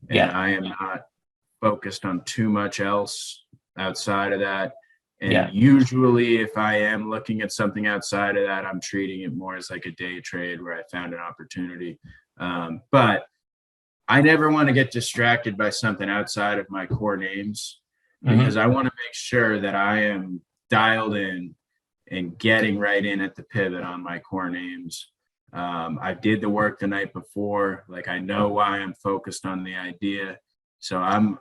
And I am not focused on too much else outside of that. And usually if I am looking at something outside of that, I'm treating it more as like a day trade where I found an opportunity. But I never want to get distracted by something outside of my core names, because I want to make sure that I am dialed in and getting right in at the pivot on my core names. I did the work the night before. Like, I know why I'm focused on the idea. So I'm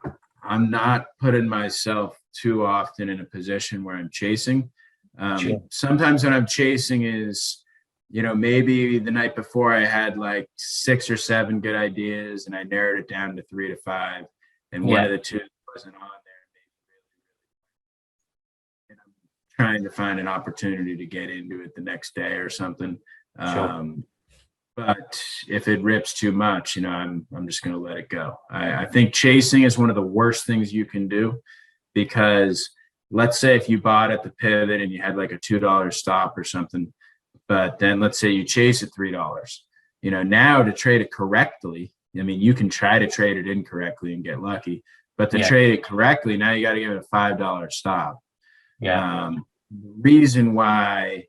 not putting myself too often in a position where I'm chasing. Sometimes when I'm chasing is, maybe the night before I had like 6 or 7 good ideas and I narrowed it down to 3 to 5. And one of the 2 wasn't on there. And I'm trying to find an opportunity to get into it the next day or something. But if it rips too much, I'm just going to let it go. I think chasing is one of the worst things you can do, because let's say if you bought at the pivot and you had like a $2 stop or something, but then let's say you chase at $3, now to trade it correctly, I mean, you can try to trade it incorrectly and get lucky, but to Yeah. trade it correctly, now you got to give it a $5 stop. Yeah. The reason why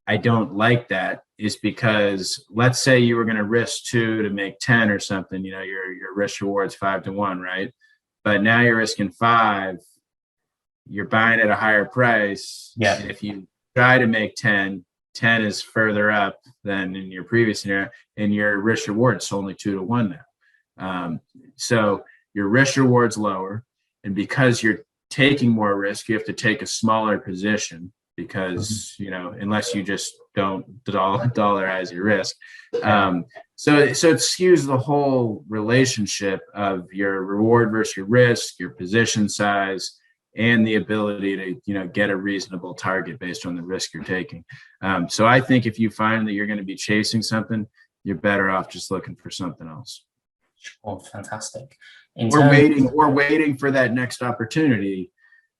I don't like that is because let's say you were going to risk 2 to make 10 or something, you know, your risk reward's 5 to 1, right? But now you're risking 5, you're buying at a higher price. Yeah. And if you try to make 10 is further up than in your previous scenario, and your risk reward's only 2 to 1 now. So your risk reward's lower, and because you're taking more risk, you have to take a smaller position because, you know, unless you just don't dollarize your risk. So it skews the whole relationship of your reward versus your risk, your position size, and the ability to, you know, get a reasonable target based on the risk you're taking. So I think if you find that you're going to be chasing something, you're better off just looking for something else. Oh, fantastic. Or waiting for that next opportunity.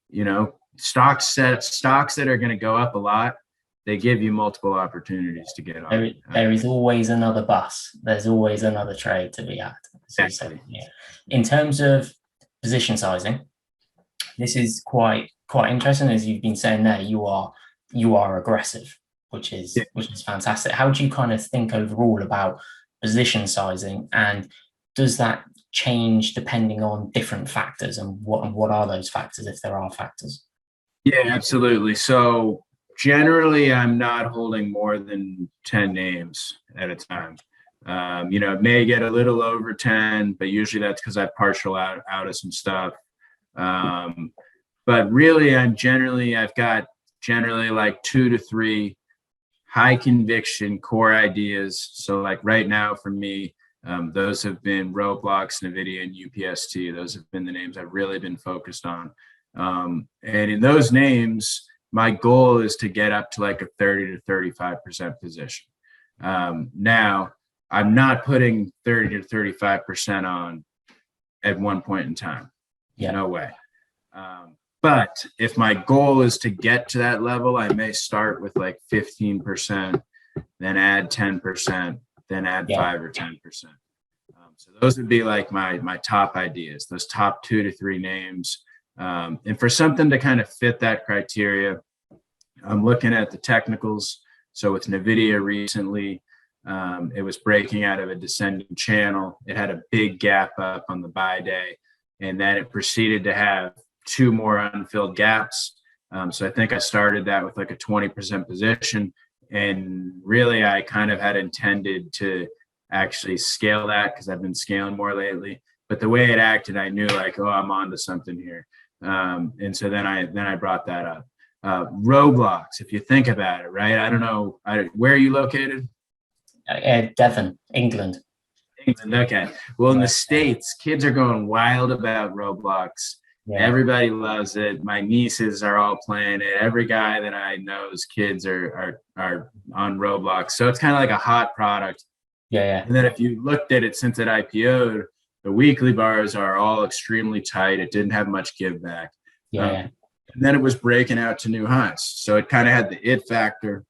You know, stocks that are going to go up a lot, they give you multiple opportunities to get on. There is always another bus. There's always another trade to be had. Exactly. Yeah. In terms of position sizing, this is quite interesting. As you've been saying there, you are aggressive, which is fantastic. How do you kind of think overall about position sizing, and does that change depending on different factors, and what are those factors, if there are factors? Yeah, absolutely. So generally I'm not holding more than 10 names at a time. You know, it may get a little over 10, but usually that's because I partial out of some stuff. But really I've got generally like 2 to 3 high conviction core ideas. So like right now for me, those have been Roblox, NVIDIA, and UPST. Those have been the names I've really been focused on. And in those names, my goal is to get up to like a 30 to 35% position. Now, I'm not putting 30 to 35% on at one point in time. Yeah. No way. But if my goal is to get to that level, I may start with like 15%, then add 10%, then add 5 or 10%. So those would be like my top ideas, those top 2 to 3 names. And for something to kind of fit that criteria, I'm looking at the technicals. So with NVIDIA recently, it was breaking out of a descending channel. It had a big gap up on the buy day, and then it proceeded to have 2 more unfilled gaps. So I think I started that with like a 20% position. And really, I kind of had intended to actually scale that because I've been scaling more lately. But the way it acted, I knew like, oh, I'm onto something here. And so then I brought that up. Roblox, if you think about it, right? I don't know. Where are you located? Devon, England. England, okay. Well, in the States, kids are going wild about Roblox. Yeah. Everybody loves it. My nieces are all playing it. Every guy that I know's kids are on Roblox. So it's kind of like a hot product. Yeah. And then if you looked at it since it IPO'd, the weekly bars are all extremely tight. It didn't have much give back. Yeah. And then it was breaking out to new highs. So it kind of had the it factor,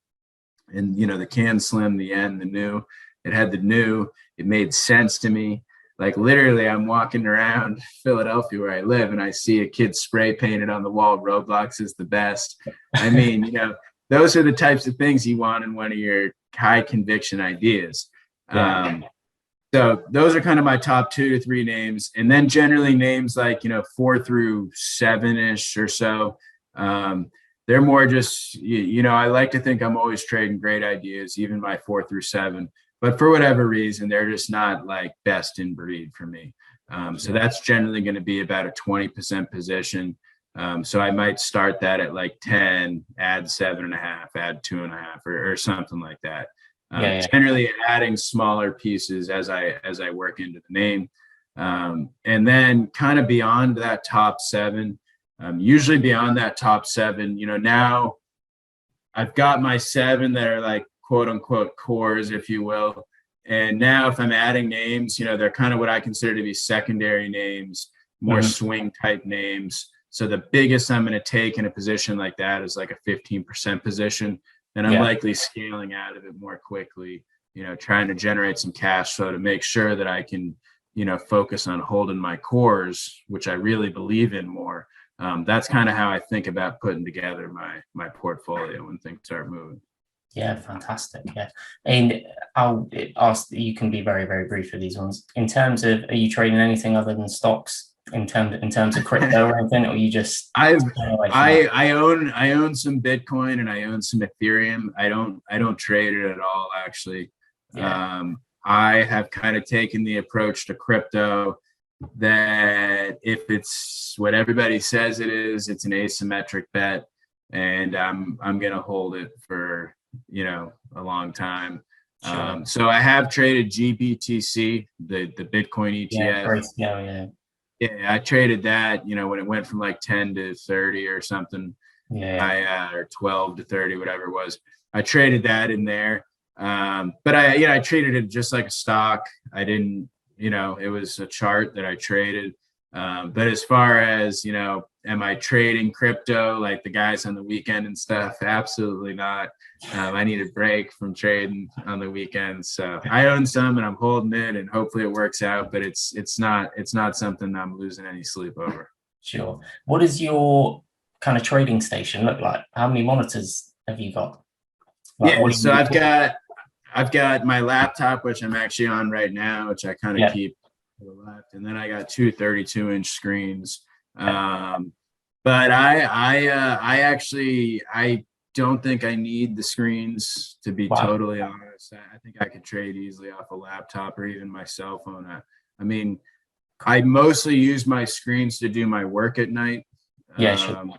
and you know, the can slim, the N, the new. It had the new. It made sense to me. Like literally, I'm walking around Philadelphia where I live, and I see a kid spray painted on the wall, Roblox is the best. I mean, you know, those are the types of things you want in one of your high conviction ideas. Yeah. So those are kind of my top 2 to 3 names. And then generally names like, you know, 4 through 7-ish or so. They're more just, you know, I like to think I'm always trading great ideas, even my 4 through 7. But for whatever reason, they're just not like best in breed for me. So that's generally going to be about a 20% position. So I might start that at like 10, add 7.5, add 2.5 or something like that. Generally adding smaller pieces as I work into the name. And then kind of beyond that top 7, usually beyond that top 7, you know, now I've got my 7 that are like quote unquote cores, if you will. And now if I'm adding names, you know, they're kind of what I consider to be secondary names, more swing type names. So the biggest I'm going to take in a position like that is like a 15% position. And I'm likely scaling out of it more quickly trying to generate some cash flow to make sure that I can, focus on holding my cores, which I really believe in more. That's kind of how I think about putting together my portfolio when things start moving. Yeah, fantastic. Yeah. And I'll ask, you can be very, very brief with these ones. In terms of, are you trading anything other than stocks in terms of crypto or anything, or you just I own some Bitcoin and I own some Ethereum. I don't trade it at all, actually. Yeah. I have kind of taken the approach to crypto that if it's what everybody says it is, it's an asymmetric bet, and I'm gonna hold it for a long time. Sure. So I have traded GBTC, the Bitcoin ETF. Yeah, I traded that, when it went from like 10 to 30 or something. Yeah. Or 12 to 30, whatever it was. I traded that in there. But I treated it just like a stock. I didn't, it was a chart that I traded. But as far as, am I trading crypto like the guys on the weekend and stuff? Absolutely not. I need a break from trading on the weekends. So I own some and I'm holding it, and hopefully it works out, but it's not something I'm losing any sleep over. Sure. What does your kind of trading station look like? How many monitors have you got? So I've got my laptop, which I'm actually on right now, which I kind of keep to the left, and then I got two 32-inch screens. But I don't think I need the screens, to be totally honest. I think I could trade easily off a laptop or even my cell phone. I mean, I mostly use my screens to do my work at night. Sure. So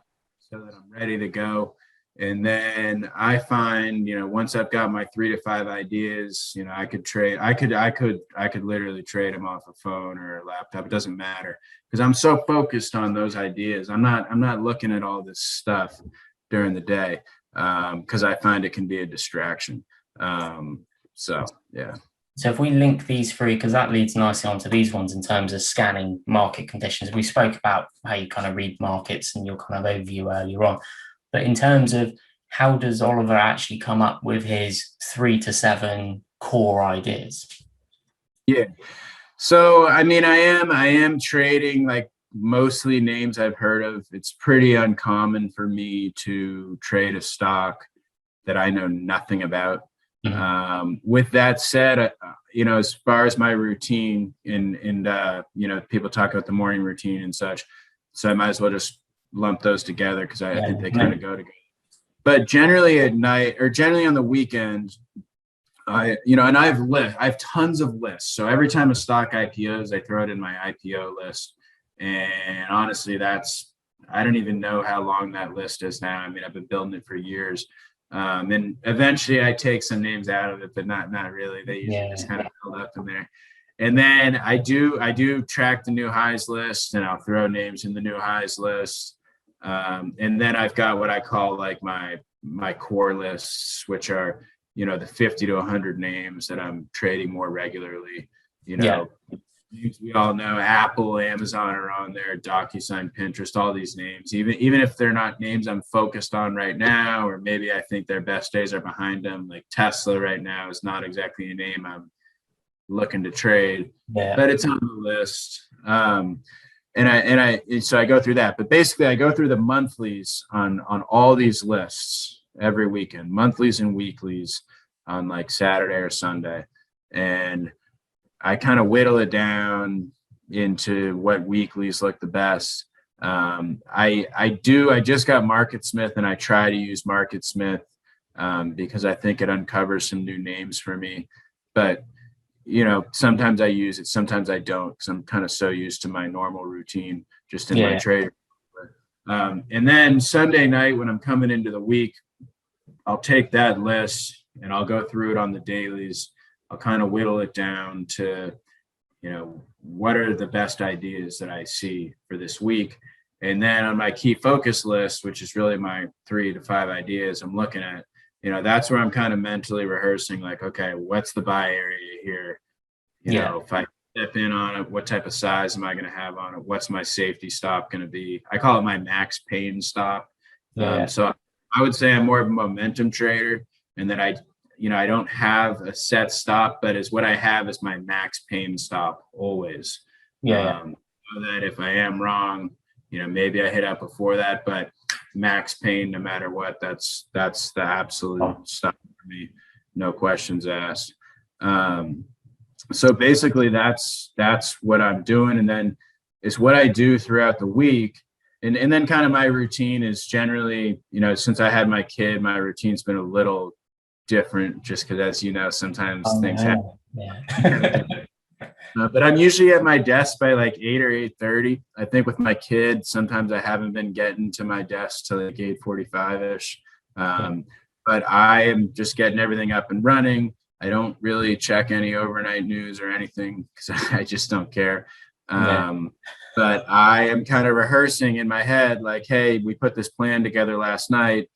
that I'm ready to go. And then I find, once I've got my 3 to 5 ideas, I could trade. I could literally trade them off a phone or a laptop. It doesn't matter, because I'm so focused on those ideas. I'm not looking at all this stuff during the day, because I find it can be a distraction. So yeah. So if we link these three, because that leads nicely onto these ones in terms of scanning market conditions. We spoke about how you kind of read markets and your kind of overview earlier on. But in terms of how does Oliver actually come up with his 3 to 7 core ideas? Yeah. So, I mean, I am trading like mostly names I've heard of. It's pretty uncommon for me to trade a stock that I know nothing about. Mm-hmm. With that said, as far as my routine and people talk about the morning routine and such, so I might as well just lump those together, because I think they kind of go together. But generally at night, or generally on the weekend, and I have tons of lists. So every time a stock IPOs, I throw it in my IPO list. And honestly, I don't even know how long that list is now. I mean, I've been building it for years. And eventually I take some names out of it, but not really. They usually just kind of build up in there. And then I do track the new highs list, and I'll throw names in the new highs list. And then I've got what I call like my core lists, which are, the 50 to 100 names that I'm trading more regularly. Names we all know: Apple, Amazon are on there, DocuSign, Pinterest, all these names. Even if they're not names I'm focused on right now, or maybe I think their best days are behind them. Like Tesla right now is not exactly a name I'm looking to trade, but it's on the list. So I go through that, but basically I go through the monthlies on all these lists every weekend, monthlies and weeklies on like Saturday or Sunday. And I kind of whittle it down into what weeklies look the best. I just got MarketSmith, and I try to use MarketSmith because I think it uncovers some new names for me. But sometimes I use it, sometimes I don't, because I'm kind of so used to my normal routine just in my trade. And then Sunday night, when I'm coming into the week, I'll take that list and I'll go through it on the dailies. I'll kind of whittle it down to, what are the best ideas that I see for this week. And then on my key focus list, which is really my 3 to 5 ideas I'm looking at, that's where I'm kind of mentally rehearsing, like, okay, what's the buy area here? If I step in on it, what type of size am I going to have on it? What's my safety stop going to be? I call it my max pain stop. So I would say I'm more of a momentum trader, and that I I don't have a set stop, but is what I have is my max pain stop always. Yeah. So that if I am wrong, maybe I hit up before that, but max pain, no matter what, that's the absolute stop for me. No questions asked. So basically that's what I'm doing. And then it's what I do throughout the week. And then kind of my routine is generally, since I had my kid, my routine's been a little different just because, as you know, sometimes things happen. Yeah. But I'm usually at my desk by like 8 or 8:30. I think with my kid, sometimes I haven't been getting to my desk till like 8:45-ish. But I am just getting everything up and running. I don't really check any overnight news or anything because I just don't care. But I am kind of rehearsing in my head, like, hey, we put this plan together last night.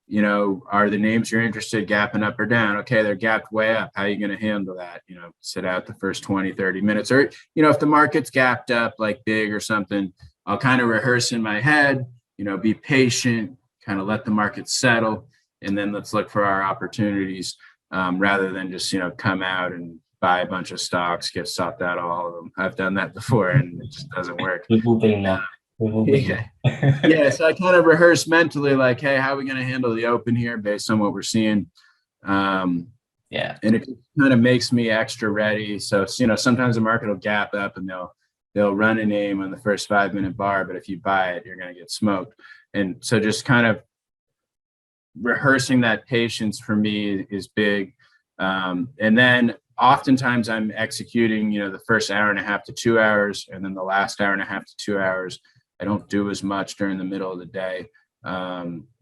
Are the names you're interested gapping up or down? Okay, they're gapped way up. How are you going to handle that? Sit out the first 20, 30 minutes. Or, if the market's gapped up like big or something, I'll kind of rehearse in my head, be patient, kind of let the market settle. And then let's look for our opportunities rather than just, come out and buy a bunch of stocks, get stopped out of all of them. I've done that before and it just doesn't work. We've all been there. Yeah, so I kind of rehearse mentally, like, hey, how are we going to handle the open here based on what we're seeing? And it kind of makes me extra ready. So, sometimes the market will gap up and they'll run a name on the first 5-minute bar, but if you buy it, you're going to get smoked. And so just kind of rehearsing that patience for me is big. And then oftentimes I'm executing, the first hour and a half to 2 hours, and then the last hour and a half to 2 hours. I don't do as much during the middle of the day,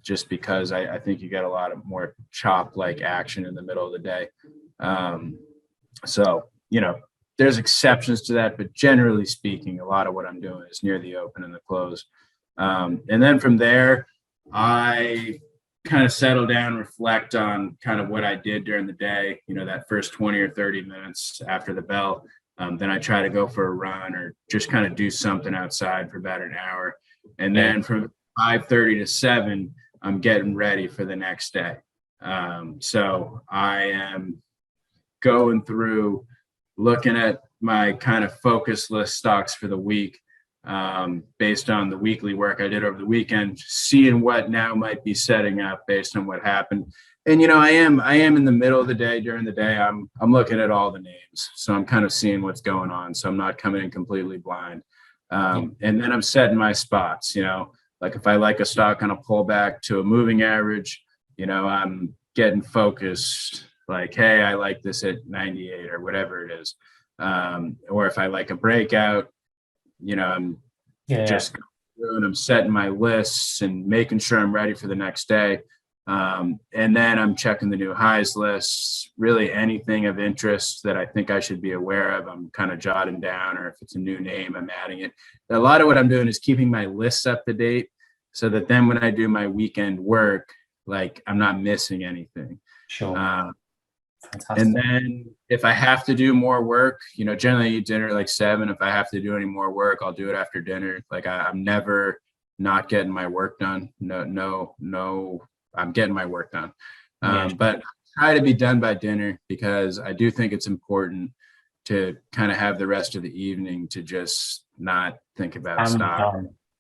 just because I think you get a lot of more chop-like action in the middle of the day. So, there's exceptions to that, but generally speaking, a lot of what I'm doing is near the open and the close. And then from there, I kind of settle down, reflect on kind of what I did during the day, that first 20 or 30 minutes after the bell. Then I try to go for a run or just kind of do something outside for about an hour. And then from 5:30 to 7, I'm getting ready for the next day. So I am going through, looking at my kind of focus list stocks for the week, based on the weekly work I did over the weekend, seeing what now might be setting up based on what happened. And, I am in the middle of the day. During the day, I'm looking at all the names. So I'm kind of seeing what's going on. So I'm not coming in completely blind. And then I'm setting my spots, like if I like a stock on a pullback to a moving average, I'm getting focused, like, hey, I like this at 98 or whatever it is. Or if I like a breakout, I'm just going through and I'm setting my lists and making sure I'm ready for the next day. And then I'm checking the new highs lists, really anything of interest that I think I should be aware of. I'm kind of jotting down, or if it's a new name, I'm adding it. A lot of what I'm doing is keeping my lists up to date so that then when I do my weekend work, like I'm not missing anything. Sure. Fantastic. And then if I have to do more work, generally I eat dinner at like 7. If I have to do any more work, I'll do it after dinner. Like I'm never not getting my work done. No. I'm getting my work done. But I try to be done by dinner because I do think it's important to kind of have the rest of the evening to just not think about stock.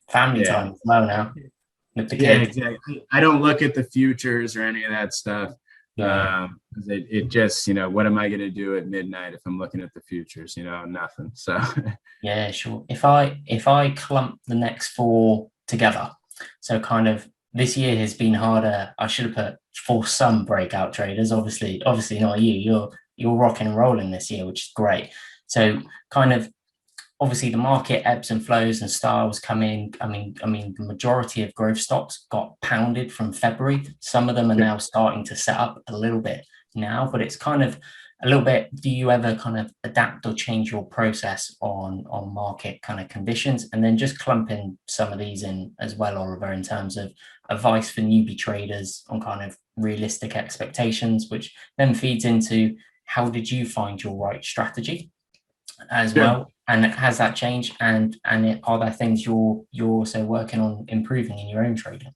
Family time as well now. With the kids. Exactly. I don't look at the futures or any of that stuff. It just, what am I going to do at midnight if I'm looking at the futures? Nothing. So yeah, sure. If I clump the next 4 together, so kind of this year has been harder. I should have put for some breakout traders. Obviously not you. You're rocking and rolling this year, which is great. So kind of obviously the market ebbs and flows and styles come in. I mean, the majority of growth stocks got pounded from February. Some of them are now starting to set up a little bit now, but it's kind of a little bit. Do you ever kind of adapt or change your process on market kind of conditions? And then just clumping some of these in as well, Oliver, in terms of advice for newbie traders on kind of realistic expectations, which then feeds into how did you find your right strategy as well? And has that changed? And are there things you're also working on improving in your own trading?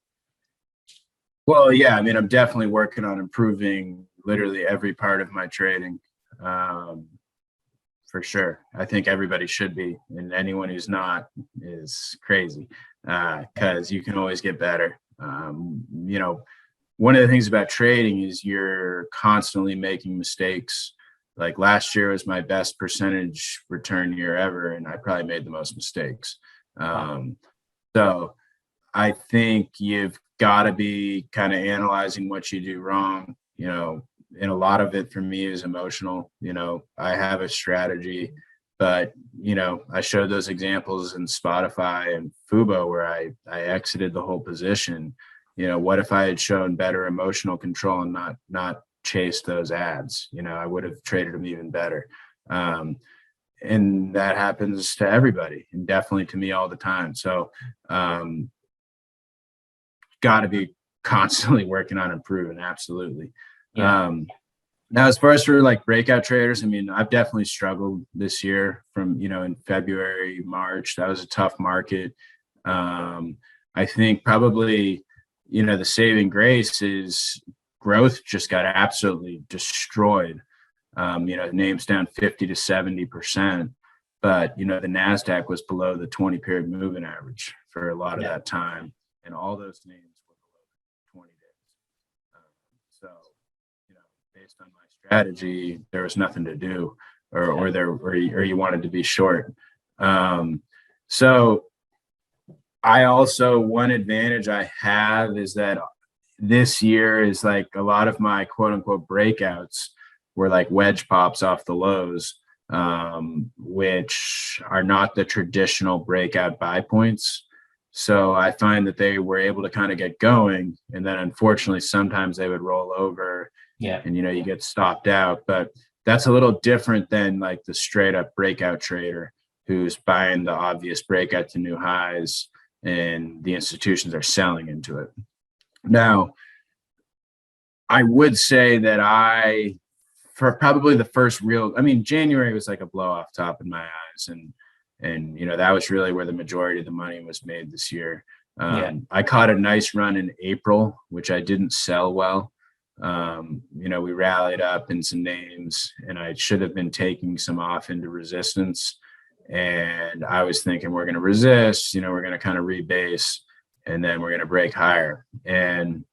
Well, yeah, I'm definitely working on improving literally every part of my trading. For sure. I think everybody should be, and anyone who's not is crazy, because you can always get better. One of the things about trading is you're constantly making mistakes. Like last year was my best percentage return year ever, and I probably made the most mistakes. So I think you've got to be kind of analyzing what you do wrong, and a lot of it for me is emotional. I have a strategy, but I showed those examples in Spotify and Fubo where I exited the whole position. What if I had shown better emotional control and not chased those ads? I would have traded them even better. And that happens to everybody, and definitely to me all the time. So got to be constantly working on improving. Absolutely. Yeah. Now, as far as for like breakout traders, I mean, I've definitely struggled this year from, in February, March. That was a tough market. I think probably, the saving grace is growth just got absolutely destroyed. Names down 50 to 70%, but, the NASDAQ was below the 20-period moving average for a lot of that time. And all those names were below 20 days. So, based on my strategy, there was nothing to do, or you wanted to be short. So I also, one advantage I have is that this year is like a lot of my quote unquote breakouts were like wedge pops off the lows, which are not the traditional breakout buy points. So I find that they were able to kind of get going, and then unfortunately sometimes they would roll over. Yeah. And, you get stopped out, but that's a little different than like the straight up breakout trader who's buying the obvious breakout to new highs and the institutions are selling into it. Now, I would say that for probably the first January was like a blow off top in my eyes. And that was really where the majority of the money was made this year. I caught a nice run in April, which I didn't sell well. We rallied up in some names, and I should have been taking some off into resistance. And I was thinking we're going to resist, we're going to kind of rebase, and then we're going to break higher. And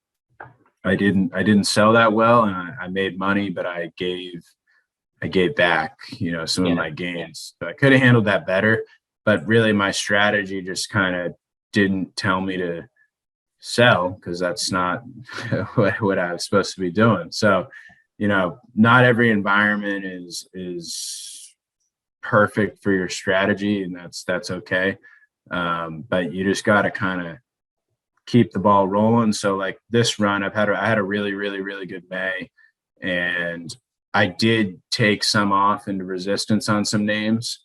I didn't sell that well, and I made money, but I gave back, some of my gains. So I could have handled that better, but really my strategy just kind of didn't tell me to sell, because that's not what I was supposed to be doing. So, not every environment is perfect for your strategy, and that's okay. But you just got to kind of keep the ball rolling. So like this run, I had a really, really, really good May, and I did take some off into resistance on some names,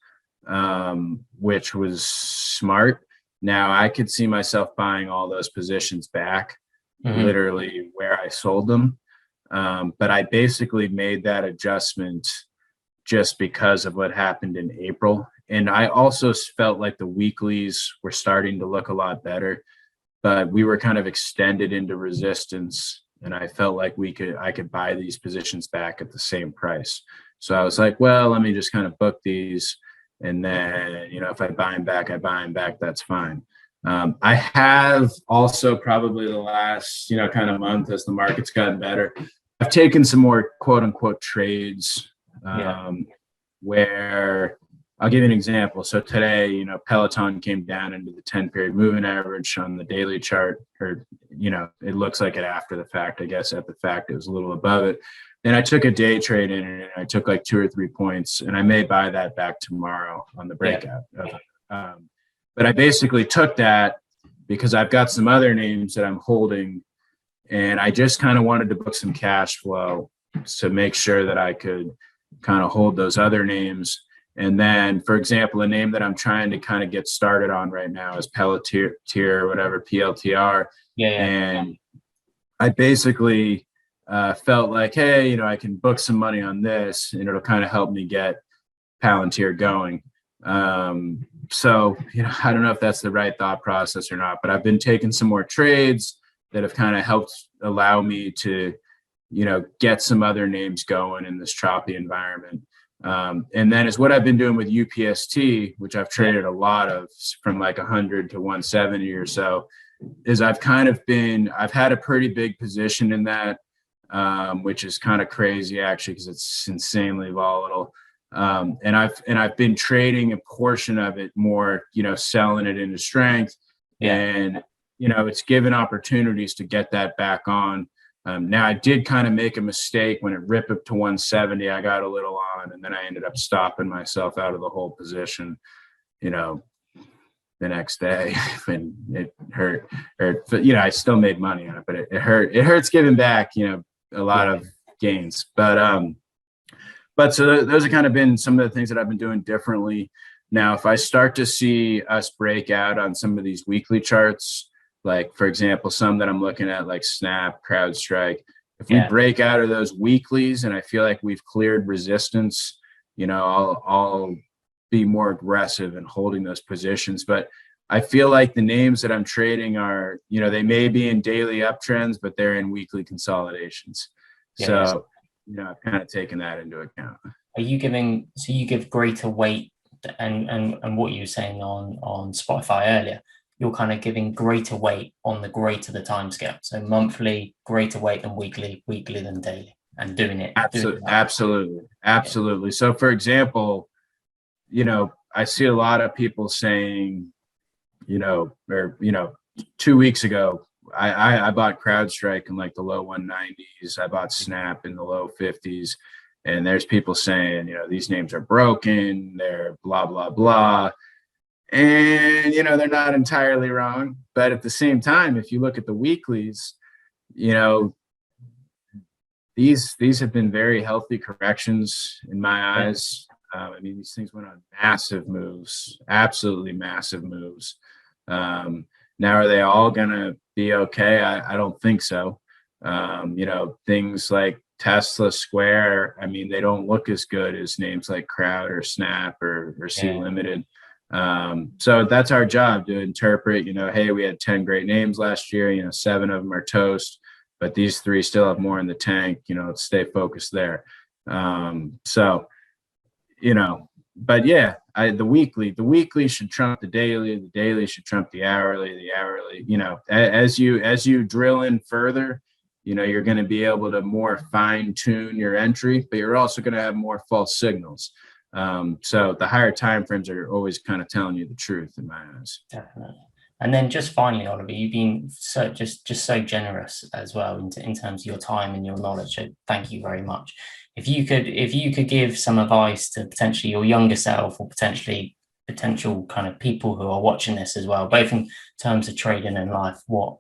which was smart. Now I could see myself buying all those positions back, literally where I sold them. But I basically made that adjustment just because of what happened in April. And I also felt like the weeklies were starting to look a lot better, but we were kind of extended into resistance. And I felt like I could buy these positions back at the same price. So I was like, well, let me just kind of book these. And then, if I buy them back, that's fine. I have also probably the last, kind of month as the market's gotten better, I've taken some more quote unquote trades, where I'll give you an example. So today, Peloton came down into the 10-period moving average on the daily chart, or, it looks like it after the fact. I guess at the fact it was a little above it. And I took a day trade in it, and I took like 2 or 3 points, and I may buy that back tomorrow on the breakout. But I basically took that because I've got some other names that I'm holding, and I just kind of wanted to book some cash flow to make sure that I could kind of hold those other names. And then, for example, a name that I'm trying to kind of get started on right now is Pelletier or whatever, PLTR. And I basically felt like, hey, I can book some money on this, and it'll kind of help me get Palantir going. So, I don't know if that's the right thought process or not, but I've been taking some more trades that have kind of helped allow me to get some other names going in this choppy environment. And then is what I've been doing with UPST, which I've traded a lot of from like 100 to 170 or so, is I've had a pretty big position in that, which is kind of crazy actually, because it's insanely volatile. And I've been trading a portion of it more, selling it into strength. And, it's given opportunities to get that back on. Now I did kind of make a mistake when it ripped up to 170. I got a little on, and then I ended up stopping myself out of the whole position, the next day, and it hurt. But I still made money on it, but it hurt. It hurts giving back, a lot of gains. But so those have kind of been some of the things that I've been doing differently. Now, if I start to see us break out on some of these weekly charts, like, for example, some that I'm looking at, like Snap, CrowdStrike, if we break out of those weeklies and I feel like we've cleared resistance, I'll be more aggressive in holding those positions. But I feel like the names that I'm trading are, they may be in daily uptrends, but they're in weekly consolidations. So, I've kind of taken that into account. So you give greater weight, and what you were saying on Spotify earlier, you're kind of giving greater weight on the greater the time scale. So monthly, greater weight than weekly, weekly than daily, and doing it. Absolutely. Yeah. So for example, I see a lot of people saying, 2 weeks ago, I bought CrowdStrike in like the low 190s. I bought Snap in the low 50s. And there's people saying, these names are broken, they're blah, blah, blah. And, they're not entirely wrong. But at the same time, if you look at the weeklies, these have been very healthy corrections in my eyes. These things went on massive moves, absolutely massive moves. Now, are they all going to be okay? I don't think so. Things like Tesla, Square, they don't look as good as names like Crowd or Snap or C Limited. So that's our job, to interpret, hey, we had 10 great names last year, 7 of them are toast, but these 3 still have more in the tank, let's stay focused there. But yeah, the weekly should trump the daily should trump the hourly, as you drill in further, you're going to be able to more fine tune your entry, but you're also going to have more false signals. So the higher time frames are always kind of telling you the truth in my eyes. Definitely. And then just finally, Oliver, you've been so so generous as well in terms of your time and your knowledge. So thank you very much. If you could give some advice to potentially your younger self, or potential kind of people who are watching this as well, both in terms of trading and life, what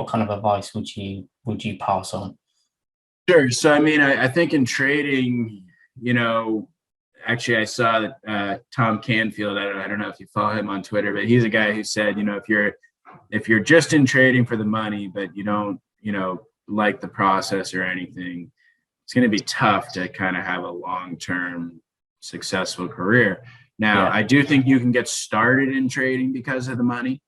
kind of advice would you pass on? Sure. So I think in trading, actually, I saw that Tom Canfield, I don't know if you follow him on Twitter, but he's a guy who said, if you're just in trading for the money, but you don't, like the process or anything, it's going to be tough to kind of have a long-term successful career. Now, I do think you can get started in trading because of the money,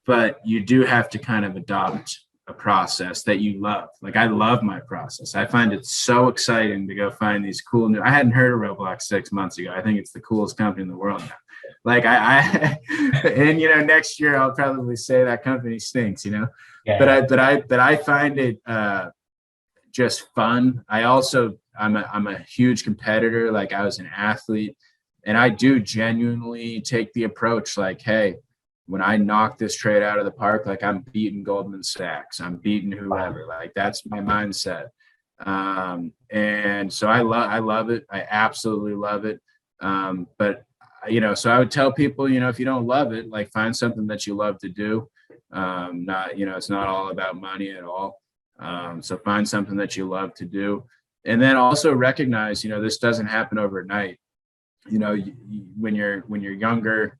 but you do have to kind of adopt a process that you love. Like, I love my process. I find it so exciting to go find these cool new. I hadn't heard of Roblox 6 months ago. I think it's the coolest company in the world now. Like and next year I'll probably say that company stinks, but I find it just fun. I'm a huge competitor. Like, I was an athlete, and I do genuinely take the approach like, hey, when I knock this trade out of the park, like, I'm beating Goldman Sachs, I'm beating whoever. Like, that's my mindset. And so I love it. I absolutely love it. But so I would tell people, if you don't love it, like, find something that you love to do. It's not all about money at all. So find something that you love to do, and then also recognize, this doesn't happen overnight. When you're younger,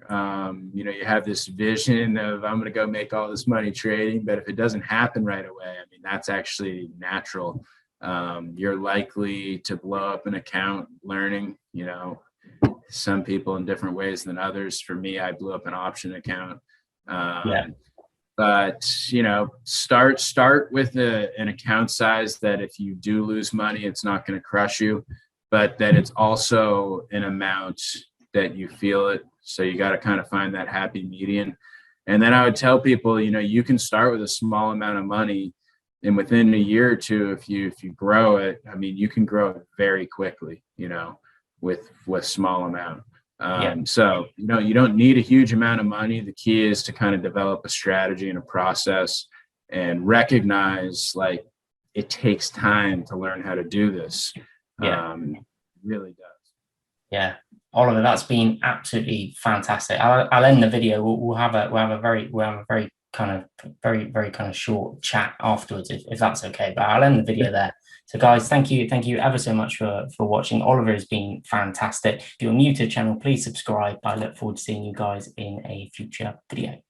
you have this vision of, I'm going to go make all this money trading, but if it doesn't happen right away, that's actually natural. You're likely to blow up an account learning, some people in different ways than others. For me, I blew up an option account. But you know, start with an account size that if you do lose money, it's not going to crush you, but that it's also an amount that you feel it. So you got to kind of find that happy median. And then I would tell people, you know, you can start with a small amount of money, and within a year or two, if you grow it, I mean, you can grow it very quickly, you know, with small amount. So, you know, you don't need a huge amount of money. The key is to kind of develop a strategy and a process and recognize like it takes time to learn how to do this. It really does. Yeah, Oliver, that's been absolutely fantastic. I'll end the video. We'll have a very kind of short chat afterwards, if that's okay. But I'll end the video there. So guys, thank you ever so much for watching. Oliver has been fantastic. If you're new to the channel, please subscribe. I look forward to seeing you guys in a future video.